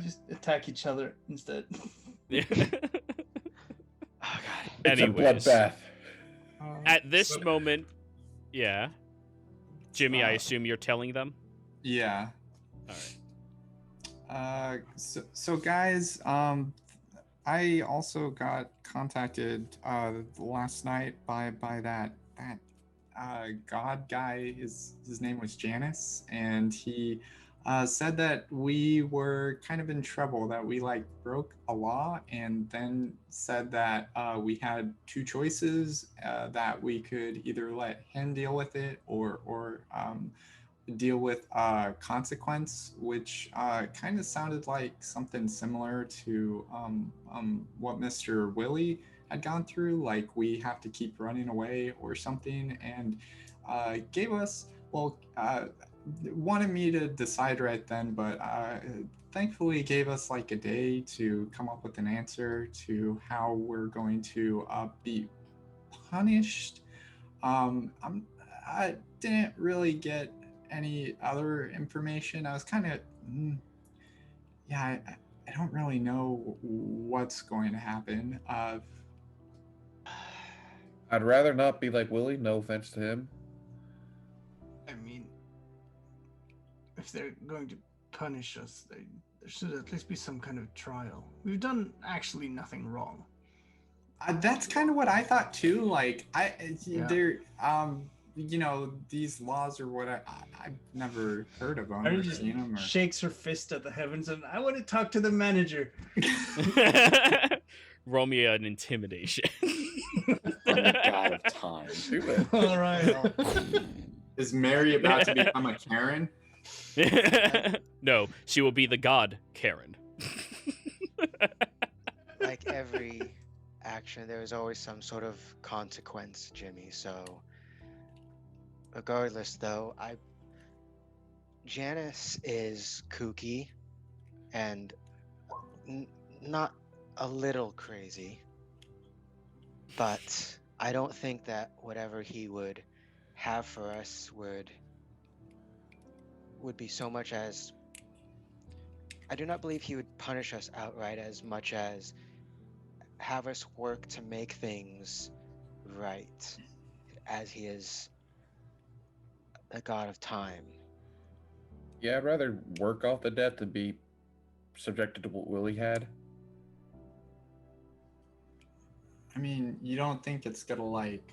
Just attack each other instead. Yeah. Oh God. It's Anyways, a bloodbath. at this moment, yeah. Jimmy, I assume you're telling them? Yeah. All So guys, I also got contacted last night by that god guy. His name was Janus, and he said that we were kind of in trouble, that we like broke a law, and then said that we had 2 choices, that we could either let him deal with it or deal with consequence, which kind of sounded like something similar to what Mr. Willie had gone through, like we have to keep running away or something, and gave us, wanted me to decide right then, but thankfully gave us like a day to come up with an answer to how we're going to be punished. I didn't really get any other information. I was kind of, I don't really know what's going to happen. I'd rather not be like Willie, no offense to him. I mean, if they're going to punish us, there should at least be some kind of trial. We've done actually nothing wrong. That's kind of what I thought too. Like Yeah. they're, these laws or what I've never heard of them Erin or just seen them. shakes her fist at the heavens and I want to talk to the manager. Roll me an intimidation. I'm the god of time. Do it. All right. Is Mary about to become a Karen? No, she will be the god Karen. Like every action, there is always some sort of consequence, Jimmy. So, regardless, though, Janice is kooky and not a little crazy, but I don't think that whatever he would have for us would be so much as, I do not believe he would punish us outright as much as have us work to make things right, as he is the god of time. Yeah, I'd rather work off the debt than be subjected to what Willie had. I mean, you don't think it's gonna like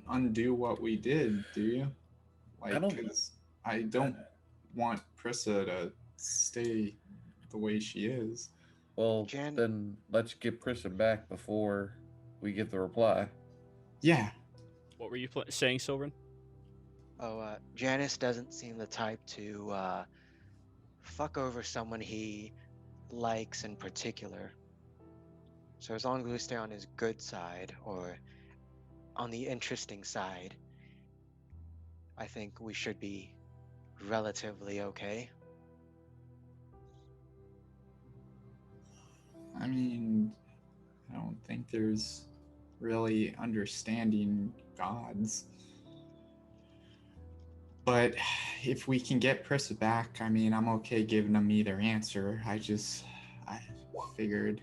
undo what we did, do you? Like, I don't- 'cause I don't want Prissa to stay the way she is. Well, Jan- then let's get Prissa back before we get the reply. Yeah. What were you saying, Silverin? Oh, Janice doesn't seem the type to fuck over someone he likes in particular. So as long as we stay on his good side, or on the interesting side, I think we should be relatively okay. I mean, I don't think there's really understanding gods. But if we can get Prissa back, I mean, I'm okay giving them either answer. I figured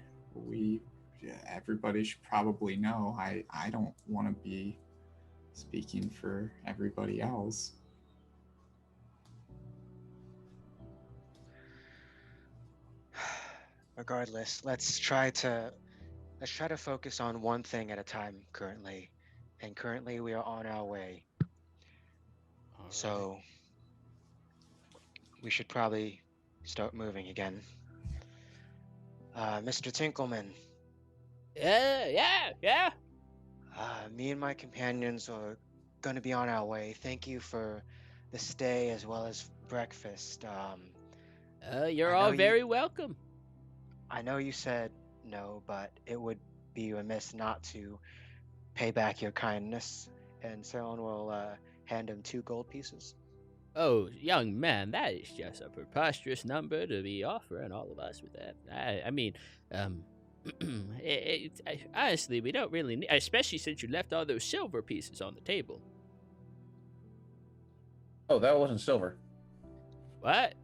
everybody should probably know. I don't want to be speaking for everybody else. Regardless, let's try to focus on one thing at a time currently. And currently we are on our way. So we should probably start moving again. Mr. Tinkleman, Yeah. me and my companions are going to be on our way. Thank you for the stay as well as breakfast. You're I all know very welcome. I know you said no, but it would be remiss not to pay back your kindness. And someone will hand him 2 gold pieces. Oh, young man, that is just a preposterous number to be offering all of us with that. I mean, honestly, we don't really need, especially since you left all those silver pieces on the table. Oh, that wasn't silver. What?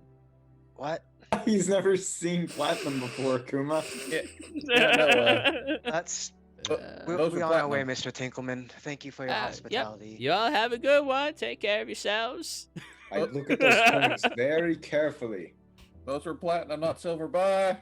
What? He's never seen platinum before, Kuma. That's Those we'll were be on our platinum. way, Mr. Tinkleman. Thank you for your hospitality. You all have a good one. Take care of yourselves. I look at those coins very carefully. Those were platinum, not silver. Bye.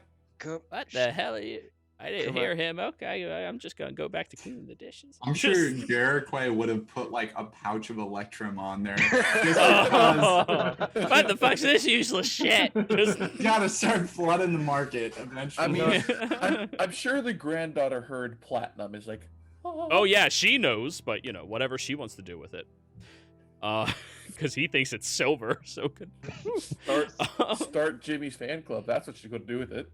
What the hell are you? I didn't Come hear on. him. Okay, I'm just gonna go back to cleaning the dishes. I'm sure Jericho would have put like a pouch of Electrum on there. Just Oh, because what the fuck's this useless shit? Just- you gotta start flooding the market eventually. I mean, I'm sure the granddaughter heard platinum is like, Oh yeah, she knows, but you know, whatever she wants to do with it. Because he thinks it's silver, so good. start Jimmy's fan club. That's what she's going to do with it.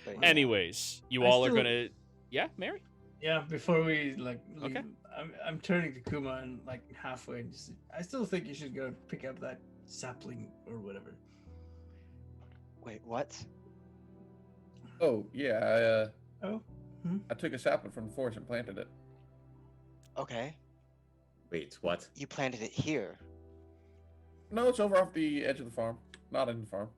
But yeah. Anyways, you I all are still- gonna, yeah, Mary. Yeah, before we leave, Okay. I'm turning to Kuma and like halfway. I still think you should go pick up that sapling or whatever. Wait, what? Oh yeah, Oh, I took a sapling from the forest and planted it. Okay, Wait, what? you planted it here. No, it's over off the edge of the farm, not in the farm.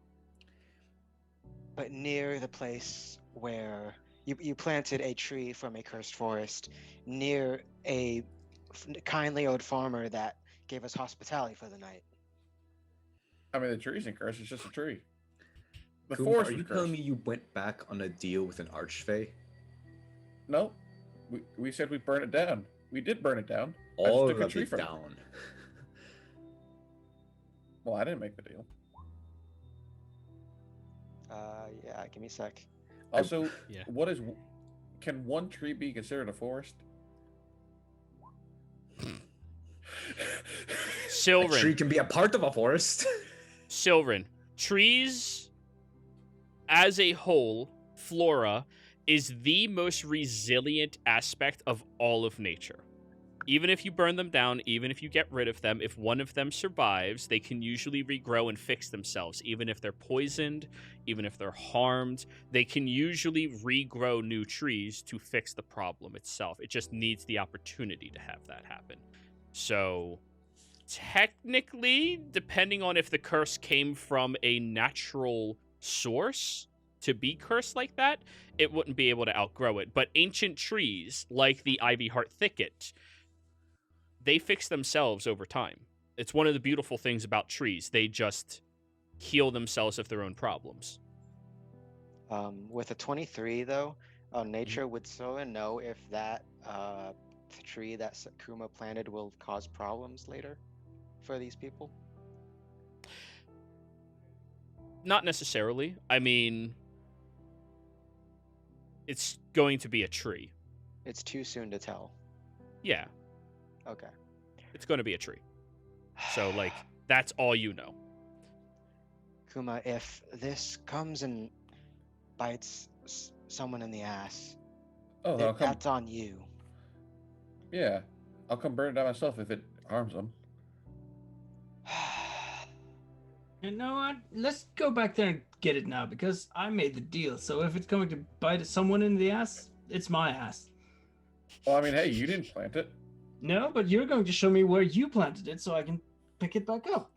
But near the place where you planted a tree from a cursed forest near a kindly old farmer that gave us hospitality for the night. I mean, the tree's in curse. It's just a tree. The Kuma, forest are was you telling cursed. me you went back on a deal with an archfey? No, we said we'd burn it down. We did burn it down. I just All took a of tree it from it. down. Well, I didn't make the deal. Yeah, give me a sec. Also, Yeah. can one tree be considered a forest? A tree Silverin, can be a part of a forest. Silverin, trees as a whole, flora, is the most resilient aspect of all of nature. Even if you burn them down, even if you get rid of them, if one of them survives, they can usually regrow and fix themselves. Even if they're poisoned, even if they're harmed, they can usually regrow new trees to fix the problem itself. It just needs the opportunity to have that happen. So, technically, depending on if the curse came from a natural source to be cursed like that, it wouldn't be able to outgrow it. But ancient trees, like the Ivy Heart Thicket, they fix themselves over time. It's one of the beautiful things about trees. They just heal themselves of their own problems. With a 23, though, nature would Sola know if that tree that Kuma planted will cause problems later for these people? Not necessarily. I mean, it's going to be a tree. It's too soon to tell. Yeah, Okay. it's going to be a tree. So, like, that's all you know. Kuma, if this comes and bites someone in the ass, Oh, then I'll come. that's on you. Yeah, I'll come burn it down myself if it harms them. You know what? Let's go back there and get it now because I made the deal. So if it's going to bite someone in the ass, it's my ass. Well, I mean, hey, you didn't plant it. No, but you're going to show me where you planted it so I can pick it back up.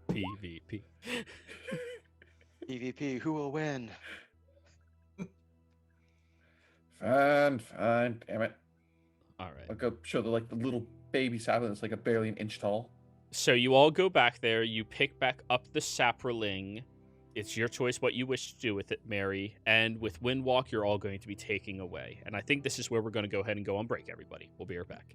PvP. PvP, who will win? Fine, damn it. All right. I'll go show the little baby sapling that's like barely an inch tall. So you all go back there. You pick back up the sapling. It's your choice what you wish to do with it, Mary. And with Windwalk, you're all going to be taking away. And I think this is where we're going to go ahead and go on break, everybody. We'll be right back.